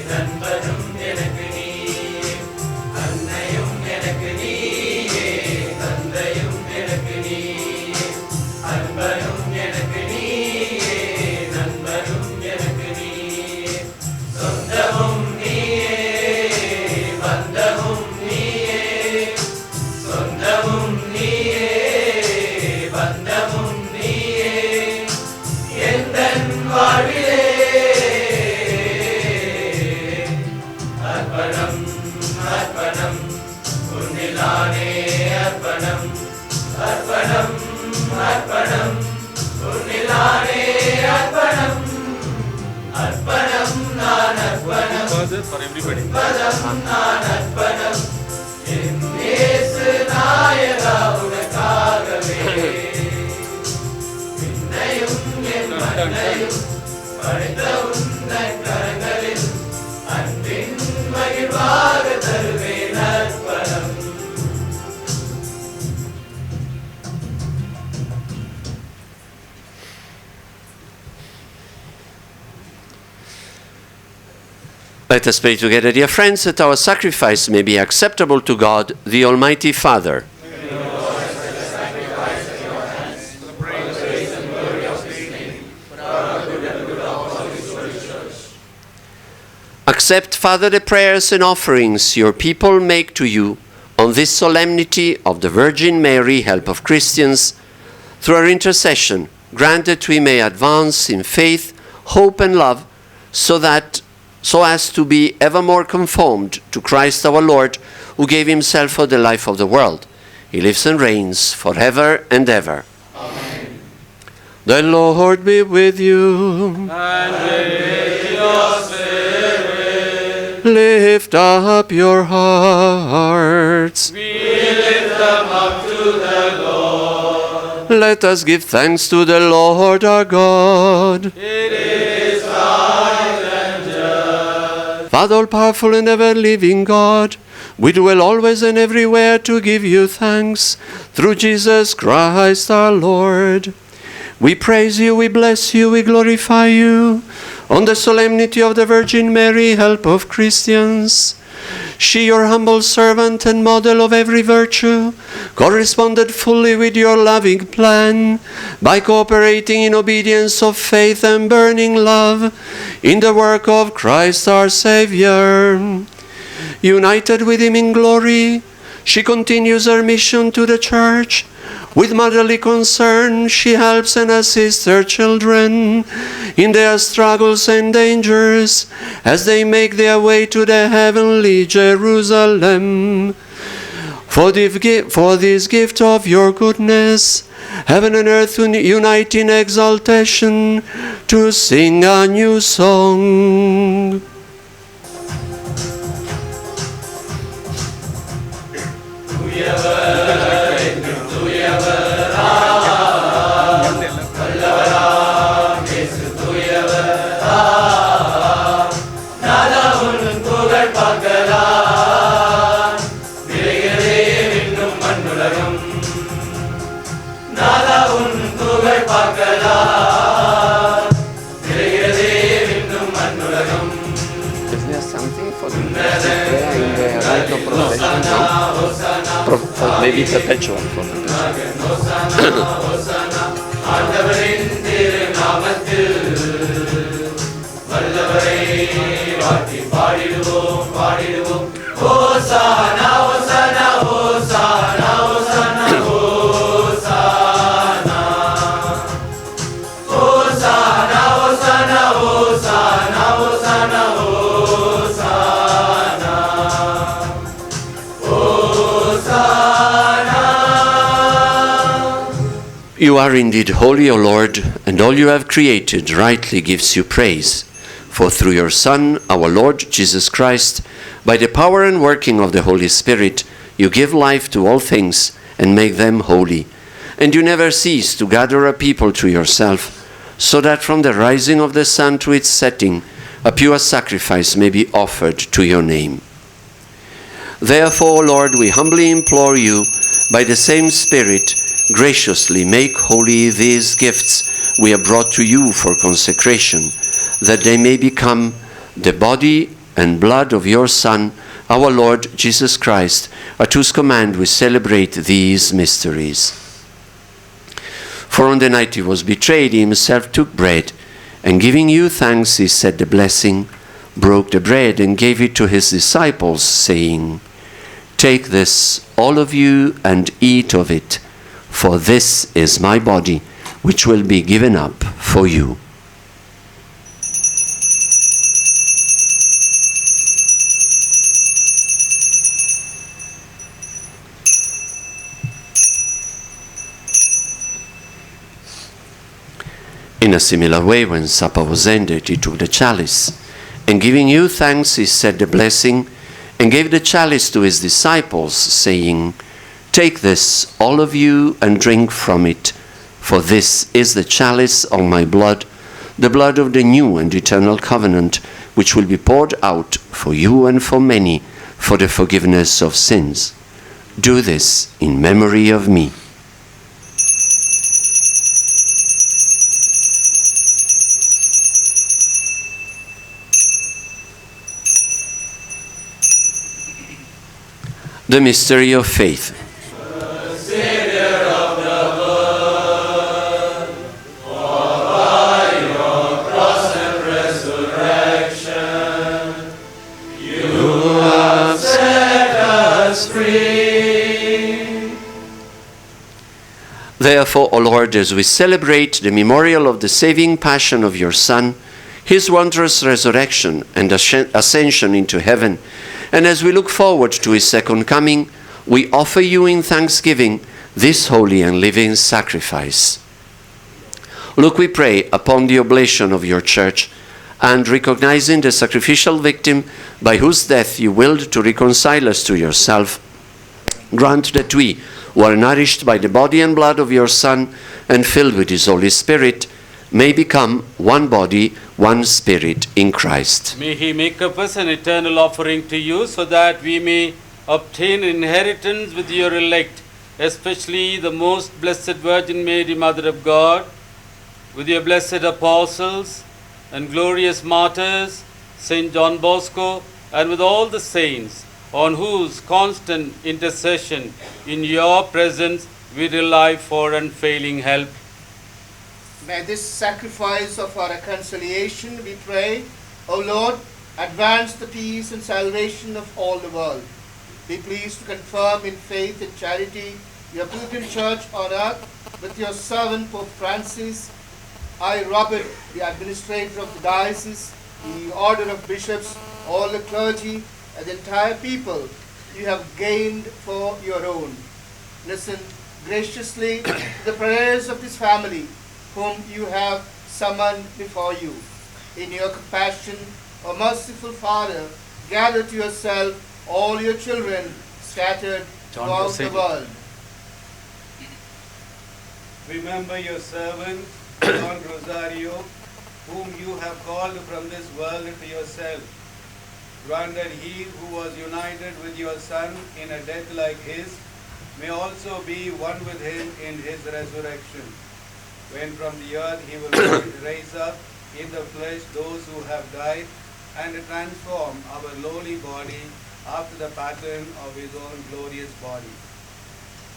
நண்பனும் எனக்கு நீயே. அன்னையும் எனக்கு நீயே, தந்தையும் எனக்கு நீயே, அன்பனும் எனக்கு நீயே, நண்பனும் எனக்கு நீயே. சொந்தமும் நீயே, பந்தமும் நீயே, சொந்தமும் நீயே, பந்தமும் நீயே, எந்தன் வாழ்விலே. அர்ப்பணம் அர்ப்பணம், உன்னிலானே அர்ப்பணம். அர்ப்பணம் அர்ப்பணம், உன்னிலானே அர்ப்பணம். அர்ப்பணம் நான் அர்ப்பணம், பதம் நான் அர்ப்பணம், என் இயேசு நாயகா உனக்காகவே. விண்ணையும் என் மண்ணையும் படைத்த உந்தன் கரங்களில் அன்பின் மகிழ்வாக தருவேன் அர்ப்பணம். Let us pray together, dear friends, that our sacrifice may be acceptable to God, the Almighty Father. Accept, Father, the prayers and offerings your people make to you on this solemnity of the Virgin Mary, help of Christians. Through her intercession, grant that we may advance in faith, hope, and love, so as to be ever more conformed to Christ our Lord, who gave himself for the life of the world. He lives and reigns forever and ever. Amen. The Lord be with you. And with your spirit. Lift up your hearts. We lift them up to the Lord. Let us give thanks to the Lord our God. It is right and just. Father, all-powerful and ever-living God, we dwell always and everywhere to give you thanks through Jesus Christ our Lord. We praise you, we bless you, we glorify you on the solemnity of the Virgin Mary, help of Christians. She, your humble servant and model of every virtue, corresponded fully with your loving plan by cooperating in obedience of faith and burning love in the work of Christ our Savior. United with him in glory, she continues her mission to the Church. With motherly concern, she helps and assists her children in their struggles and dangers as they make their way to the heavenly Jerusalem. For this gift of your goodness, heaven and earth unite in exaltation to sing a new song. Is there something for the prayer in the rite of procession? No? Maybe perpetual for the You are indeed holy, O Lord, and all you have created rightly gives you praise. For through your Son, our Lord Jesus Christ, by the power and working of the Holy Spirit, you give life to all things and make them holy. And you never cease to gather a people to yourself, so that from the rising of the sun to its setting, a pure sacrifice may be offered to your name. Therefore, Lord, we humbly implore you, by the same Spirit, graciously make holy these gifts we have brought to you for consecration, that they may become the body and blood of your Son, our Lord Jesus Christ, at whose command we celebrate these mysteries. For on the night he was betrayed, he himself took bread, and giving you thanks, he said the blessing, broke the bread, and gave it to his disciples, saying, "Take this, all of you, and eat of it, for this is my body, which will be given up for you." In a similar way, when supper was ended, he took the chalice, and giving you thanks, he said the blessing, and gave the chalice to his disciples, saying, "Take this, all of you, and drink from it, for this is the chalice of my blood, the blood of the new and eternal covenant, which will be poured out for you and for many for the forgiveness of sins. Do this in memory of me." The mystery of faith. Therefore, O Lord, as we celebrate the memorial of the saving passion of your Son, his wondrous resurrection and ascension into heaven, and as we look forward to his second coming, we offer you in thanksgiving this holy and living sacrifice. Look, we pray, upon the oblation of your church, and recognizing the sacrificial victim by whose death you willed to reconcile us to yourself, grant that we, who are nourished by the body and blood of your Son and filled with his Holy Spirit, may become one body, one spirit in Christ. May he make of us an eternal offering to you, so that we may obtain inheritance with your elect, especially the most blessed Virgin Mary, Mother of God, with your blessed apostles and glorious martyrs, Saint John Bosco, and with all the saints, on whose constant intercession in your presence we rely for unfailing help. May this sacrifice of our reconciliation, we pray, O Lord, advance the peace and salvation of all the world. Be pleased to confirm in faith and charity your pilgrim church on earth with your servant Pope Francis, I, Robert, the administrator of the diocese, the order of bishops, all the clergy, and the entire people you have gained for your own. Listen graciously to the prayers of this family, whom you have summoned before you. In your compassion, O merciful Father, gather to yourself all your children scattered throughout the world. Remember your servant, Don Rosario, whom you have called from this world to yourself. Grant that he who was united with your Son in a death like his may also be one with him in his resurrection, when from the earth he will raise up in the flesh those who have died, and transform our lowly body after the pattern of his own glorious body.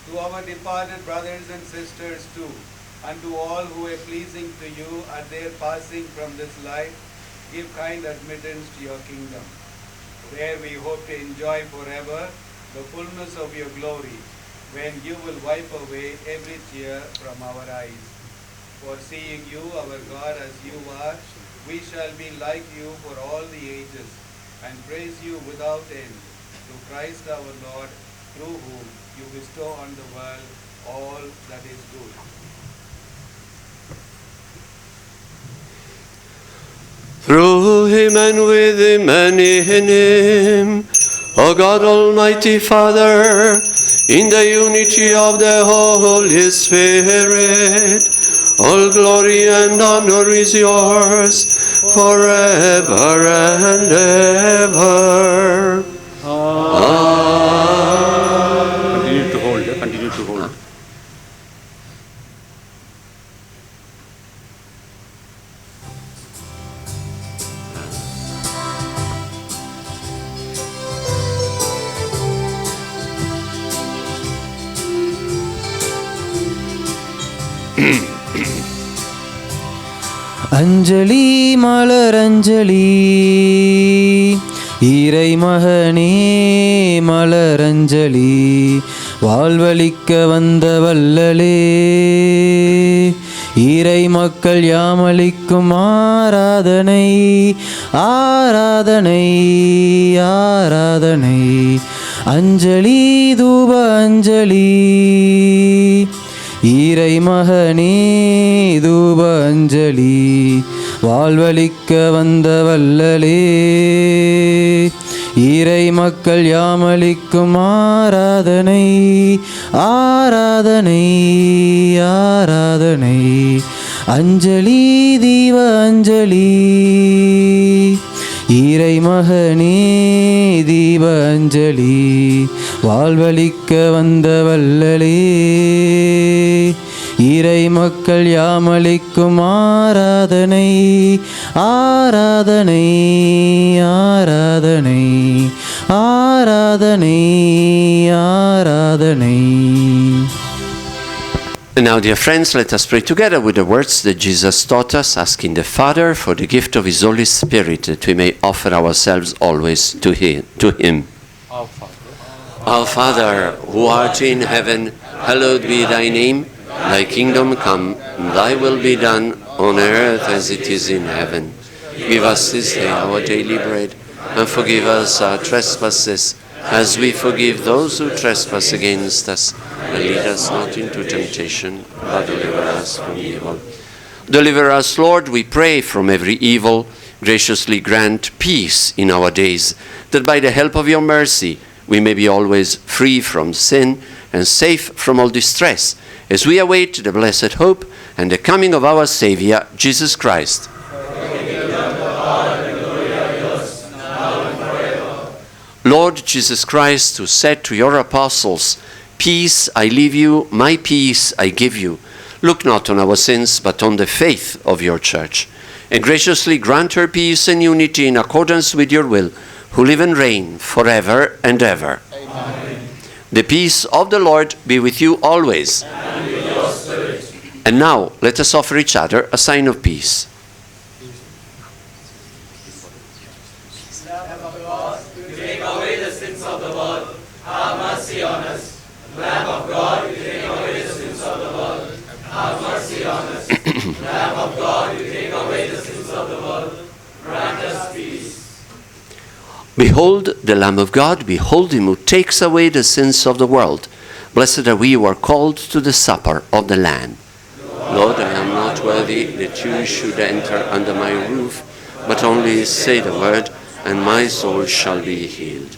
To our departed brothers and sisters too, and to all who are pleasing to you at their passing from this life, give kind admittance to your kingdom, where we hope to enjoy forever the fullness of your glory, when you will wipe away every tear from our eyes. For seeing you, our God, as you are, we shall be like you for all the ages, and praise you without end, through Christ our Lord, through whom you bestow on the world all that is good. Through him and with him and in him, O God Almighty Father, in the unity of the Holy Spirit, all glory and honor is yours forever and ever. Continue to hold, continue to hold. அஞ்சலி மலரஞ்சலி இறைமகனே மலரஞ்சலி வாழ்வளிக்க வந்த வல்லலே இறை மக்கள் யாமளிக்கும் ஆராதனை ஆராதனை ஆராதனை அஞ்சலி தூப அஞ்சலி இறை மகனே தூப அஞ்சலி வாழ்வளிக்க வந்த வல்லலே இறை மக்கள் யாமளிக்கும் ஆராதனை ஆராதனை ஆராதனை அஞ்சலி தீப அஞ்சலி இறை மகனே தீப அஞ்சலி வாழ்வளிக்க வந்த வல்லலே இறை மக்கள் யாமளிக்கும் ஆராதனை ஆராதனை ஆராதனை ஆராதனை ஆராதனை. And now, dear friends, let us pray together with the words that Jesus taught us, asking the Father for the gift of His Holy Spirit, that we may offer ourselves always to Him. Our Father, who art in heaven, hallowed be thy name. Thy kingdom come, thy will be done on earth as it is in heaven. Give us this day our daily bread, and forgive us our trespasses, as we forgive those who trespass against us. And lead us not into temptation, but deliver us from evil. Deliver us, Lord, we pray, from every evil. Graciously grant peace in our days, that by the help of your mercy we may be always free from sin and safe from all distress, as we await the blessed hope and the coming of our Savior, Jesus Christ. Lord Jesus Christ, who said to your apostles, "Peace I leave you, my peace I give you," look not on our sins, but on the faith of your church, and graciously grant her peace and unity in accordance with your will, who live and reign forever and ever. Amen. The peace of the Lord be with you always. And with your spirit. And now let us offer each other a sign of peace. Lamb of God, you take away the sins of the world, have mercy on us. Lamb of God, you take away the sins of the world, have mercy on us. Lamb of God, you take away the sins of the world, grant us peace. Behold the Lamb of God, behold him who takes away the sins of the world. Blessed are we who are called to the supper of the Lamb. Lord, I am not worthy that you should enter under my roof, but only say the word, and my soul shall be healed.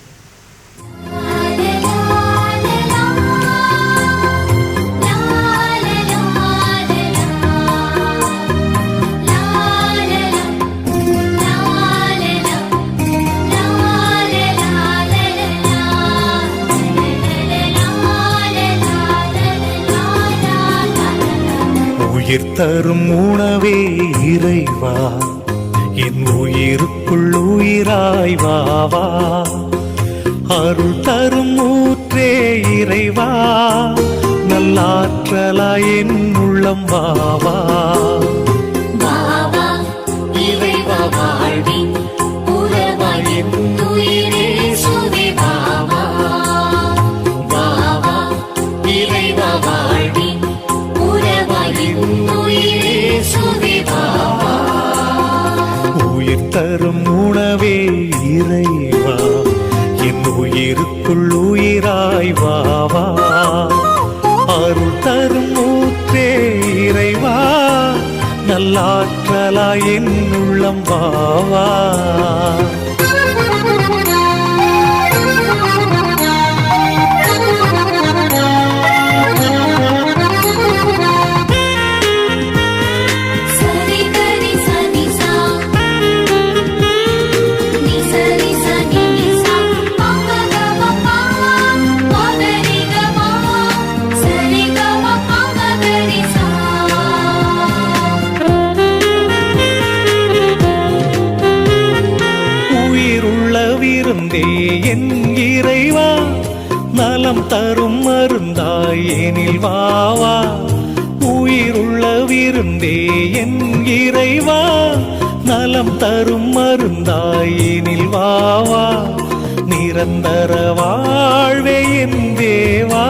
உயிர் தரும் உணவே இறைவா, என் உயிருக்குள் உயிராய் வாவா. அருள் தரும் ஊற்றே இறைவா, நல்லாற்றலாய் என் உள்ளம் வாவா. வாவா, இறைவா வாழ்வின் உறவாய் என் உயிரே சுவே வாவா. வாவா, இறைவா வாழ்வின் உறவாய் என் உயிரே சுவே வாவா. உயிர் தரும் உணவே இறைவா, என் உயிருக்குள் உயிராய் வாவா. அருள் தரும் ஊற்றே இறைவா, நல்லாற்றலாய் என் உள்ளம் வாவா. என் இறைவா, நலம் தரும் மருந்தாய் எனில் வாவா. உயிருள்ள விருந்தே என் இறைவா, நலம் தரும் மருந்தாய் எனில் வாவா. நிரந்தர வாழ்வே என் தேவா,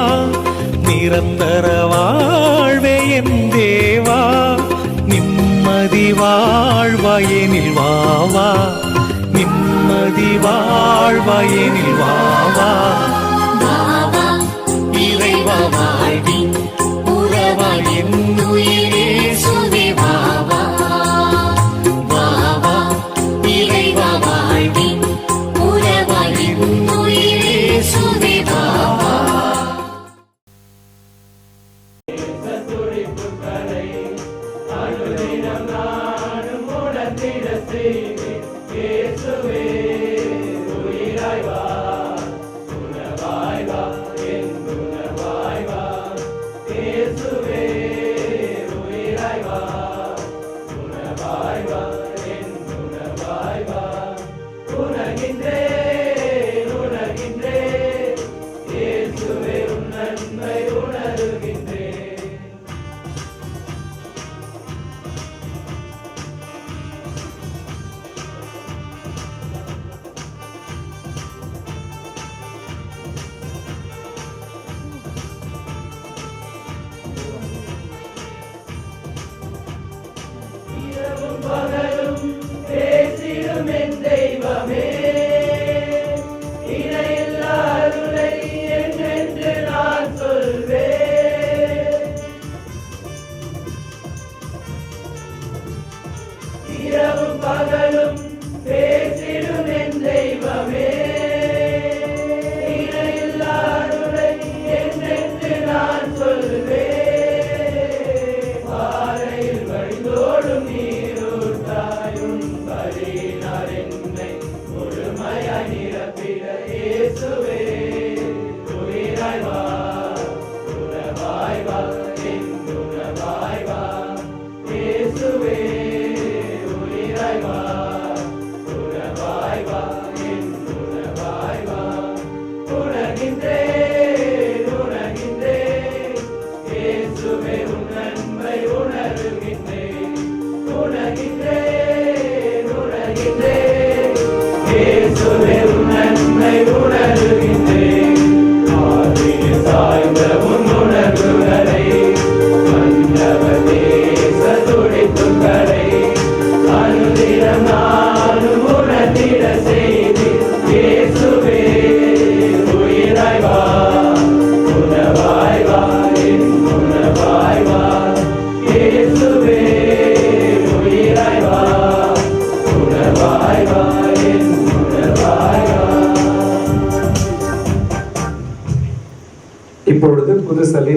நிரந்தர வாழ்வே என் தேவா. நிம்மதி வாழ்வாயெனில் வாவா, நிம்மதி வாழ்வாயெனில் வாவா. வாவா, இறைவா வாழ்வின் உறவாய் என் உயிரே சுவே வாவா. வாவா, இறைவா வாழ்வின் உறவாய் என் உயிரே சுவே வாவா. இயேசுவே உயிராய் வா, உணவா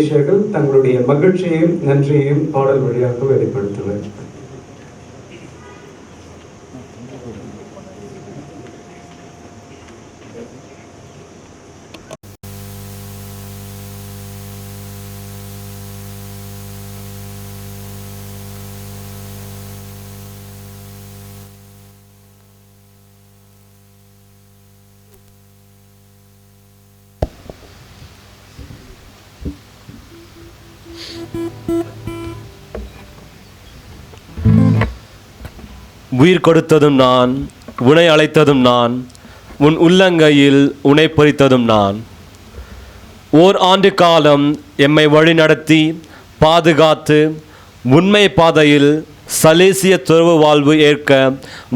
சலேசியர்கள் தங்களுடைய மகிழ்ச்சியையும் நன்றியையும் பாடல் வழியாக வெளிப்படுத்துவர். உயிர் கொடுத்ததும் நான், உன்னை அழைத்ததும் நான், உன் உள்ளங்கையில் உன்னை பொறித்ததும் நான். ஓர் ஆண்டு காலம் எம்மை வழிநடத்தி பாதுகாத்து உண்மை பாதையில் சலேசிய துறவு வாழ்வு ஏற்க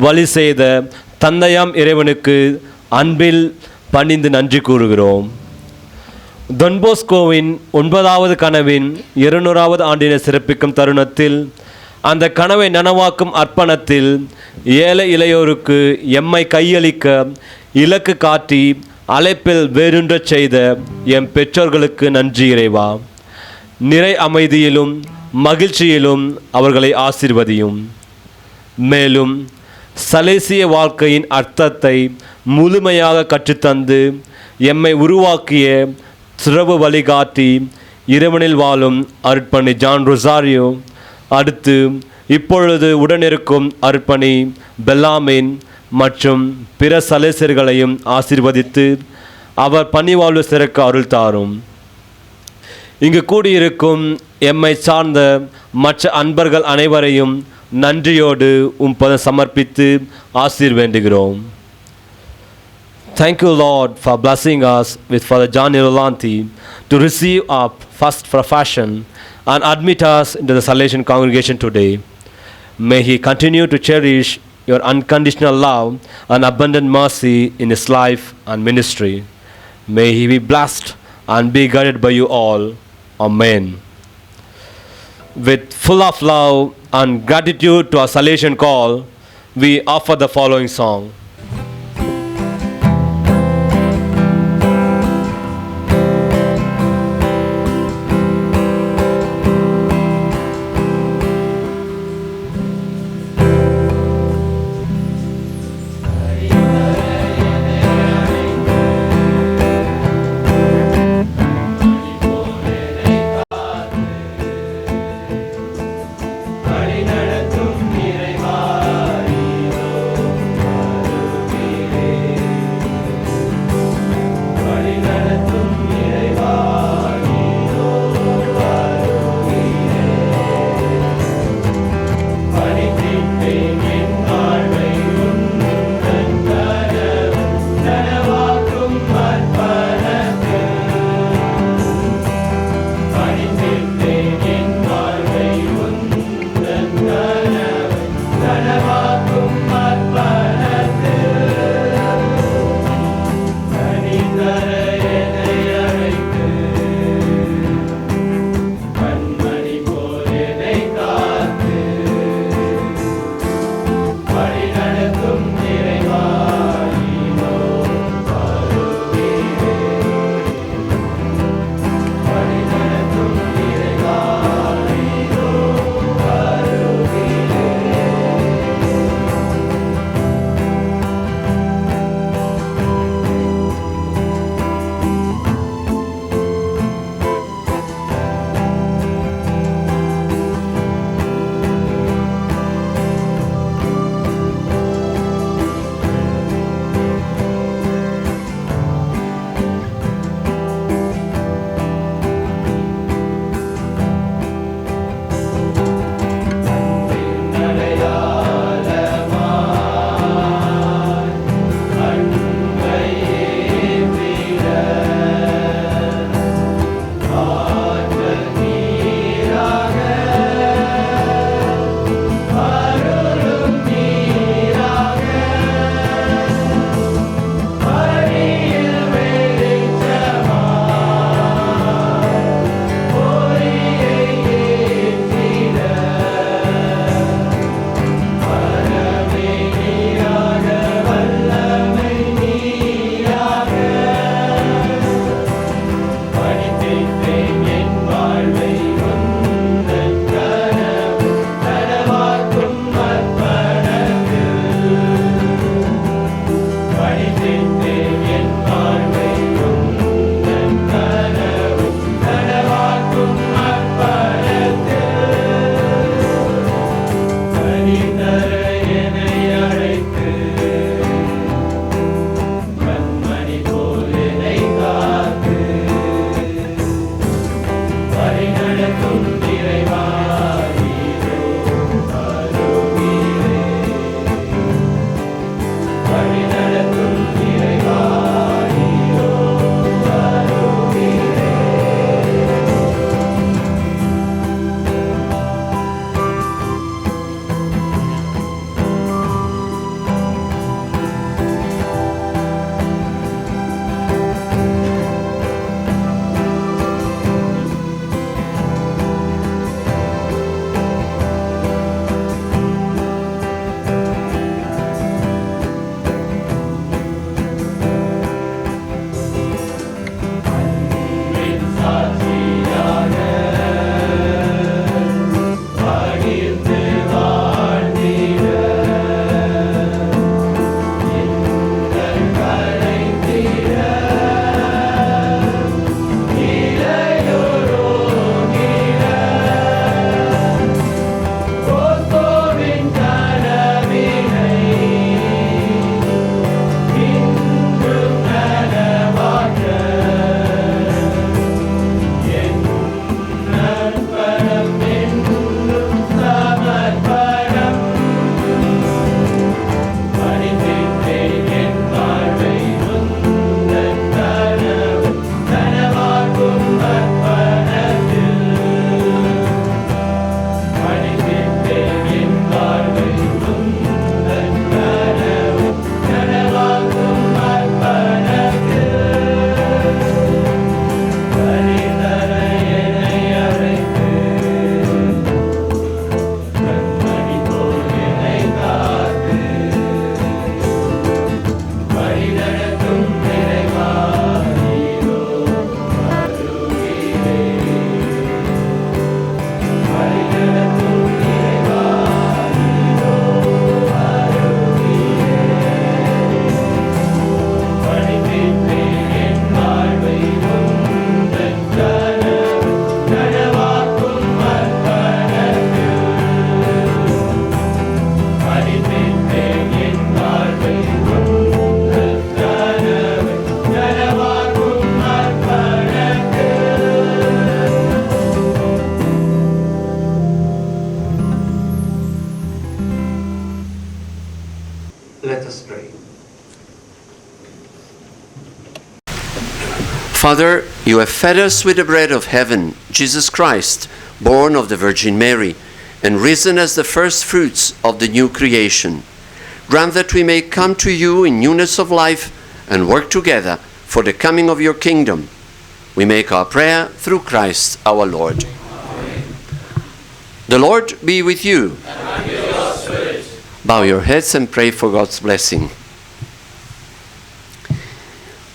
வழி செய்த தந்தையாம் இறைவனுக்கு அன்பில் பணிந்து நன்றி கூறுகிறோம். தொன்போஸ்கோவின் 9வது கனவின் 200வது ஆண்டினை சிறப்பிக்கும் தருணத்தில் அந்த கனவை நனவாக்கும் அர்ப்பணத்தில் ஏழை இளையோருக்கு எம்மை கையளிக்க இலக்கு காட்டி அழைப்பில் வேறுன்றச் செய்த எம் பெற்றோர்களுக்கு நன்றி இறைவா. நிறை அமைதியிலும் மகிழ்ச்சியிலும் அவர்களை ஆசீர்வதியும். மேலும் சலேசிய வாழ்க்கையின் அர்த்தத்தை முழுமையாக கற்றுத்தந்து எம்மை உருவாக்கிய துறவு வழிகாட்டி இறைவனில் வாழும் அருட்பணி ஜான் ரொசாரியோ, அடுத்து இப்பொழுது உடனிருக்கும் அர்ப்பணி பெல்லாமின் மற்றும் பிற சலேசியர்களையும் ஆசீர்வதித்து அவர் பணிவாழ்வு சிறக்க அருள் தாரும். இங்கு கூடியிருக்கும் எம்மை சார்ந்த மற்ற அன்பர்கள் அனைவரையும் நன்றியோடு உம்பதம் சமர்ப்பித்து ஆசீர்வேண்டுகிறோம். Thank you, Lord, for blessing us with Father Gianni Rolanti to receive our first profession and admit us into the Salesian congregation today. May he continue to cherish your unconditional love and abundant mercy in his life and ministry. May he be blessed and be guided by you all. Amen. With full of love and gratitude to our Salesian call, we offer the following song. வழி நடத்தும் இறைவா, நீரோ Father, you have fed us with the bread of heaven, Jesus Christ, born of the Virgin Mary, and risen as the first fruits of the new creation. Grant that we may come to you in newness of life and work together for the coming of your kingdom. We make our prayer through Christ our Lord. Amen. The Lord be with you. And with your spirit. Bow your heads and pray for God's blessing.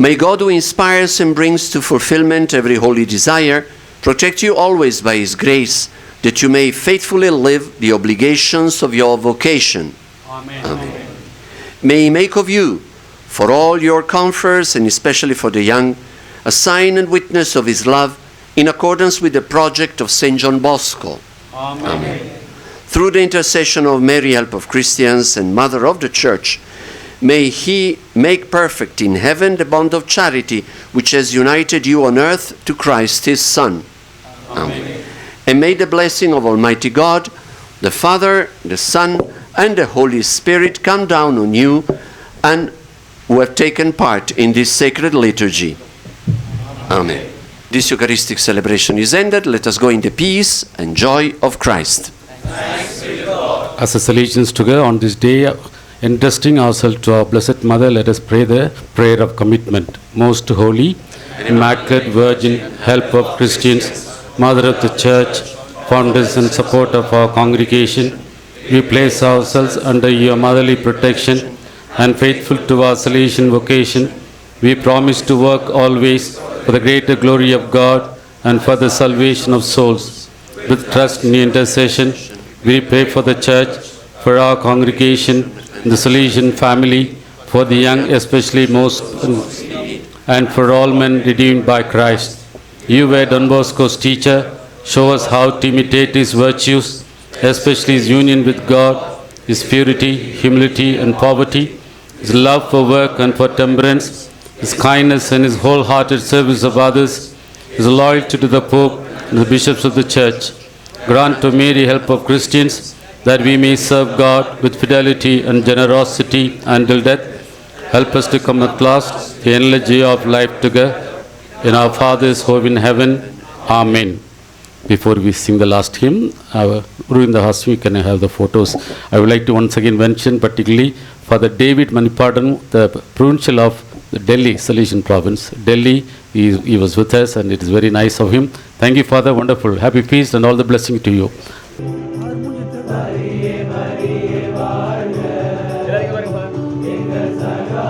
May God, who inspires and brings to fulfillment every holy desire, protect you always by his grace, that you may faithfully live the obligations of your vocation. Amen. Amen. May he make of you, for all your comforts and especially for the young, a sign and witness of his love in accordance with the project of St. John Bosco. Amen. Amen. Through the intercession of Mary, Help of Christians and Mother of the Church, may he make perfect in heaven the bond of charity which has united you on earth to Christ his Son. Amen. And may the blessing of Almighty God, the Father, the Son, and the Holy Spirit come down on you and who have taken part in this sacred liturgy. Amen. This Eucharistic celebration is ended. Let us go in the peace and joy of Christ. Thanks be to God. As a salutations together on this day, entrusting ourselves to our Blessed Mother, let us pray the prayer of commitment. Most Holy, Immaculate Virgin, Help of Christians, Mother of the Church, founders and support of our congregation, we place ourselves under your motherly protection, and faithful to our salvation vocation, we promise to work always for the greater glory of God and for the salvation of souls. With trust in your intercession, we pray for the Church, for our congregation, the Salesian family, for the young especially most, and for all men redeemed by Christ. You were Don Bosco's teacher. Show us how to imitate his virtues, especially his union with God, his purity, humility, and poverty, his love for work and for temperance, his kindness and his wholehearted service of others, his loyalty to the Pope, and the bishops of the church. Grant to me the help of Christians, that we may serve God with fidelity and generosity until death. Help us to come at last the energy of life together in our Father's home in heaven. Amen. Before we sing the last hymn, during the house we can have the photos. I would like to once again mention particularly Father David Manipadan, the provincial of the Delhi, Salesian province. Delhi, he was with us, and it is very nice of him. Thank you, Father. Wonderful. Happy feast and all the blessing to you. எங்கள் சகா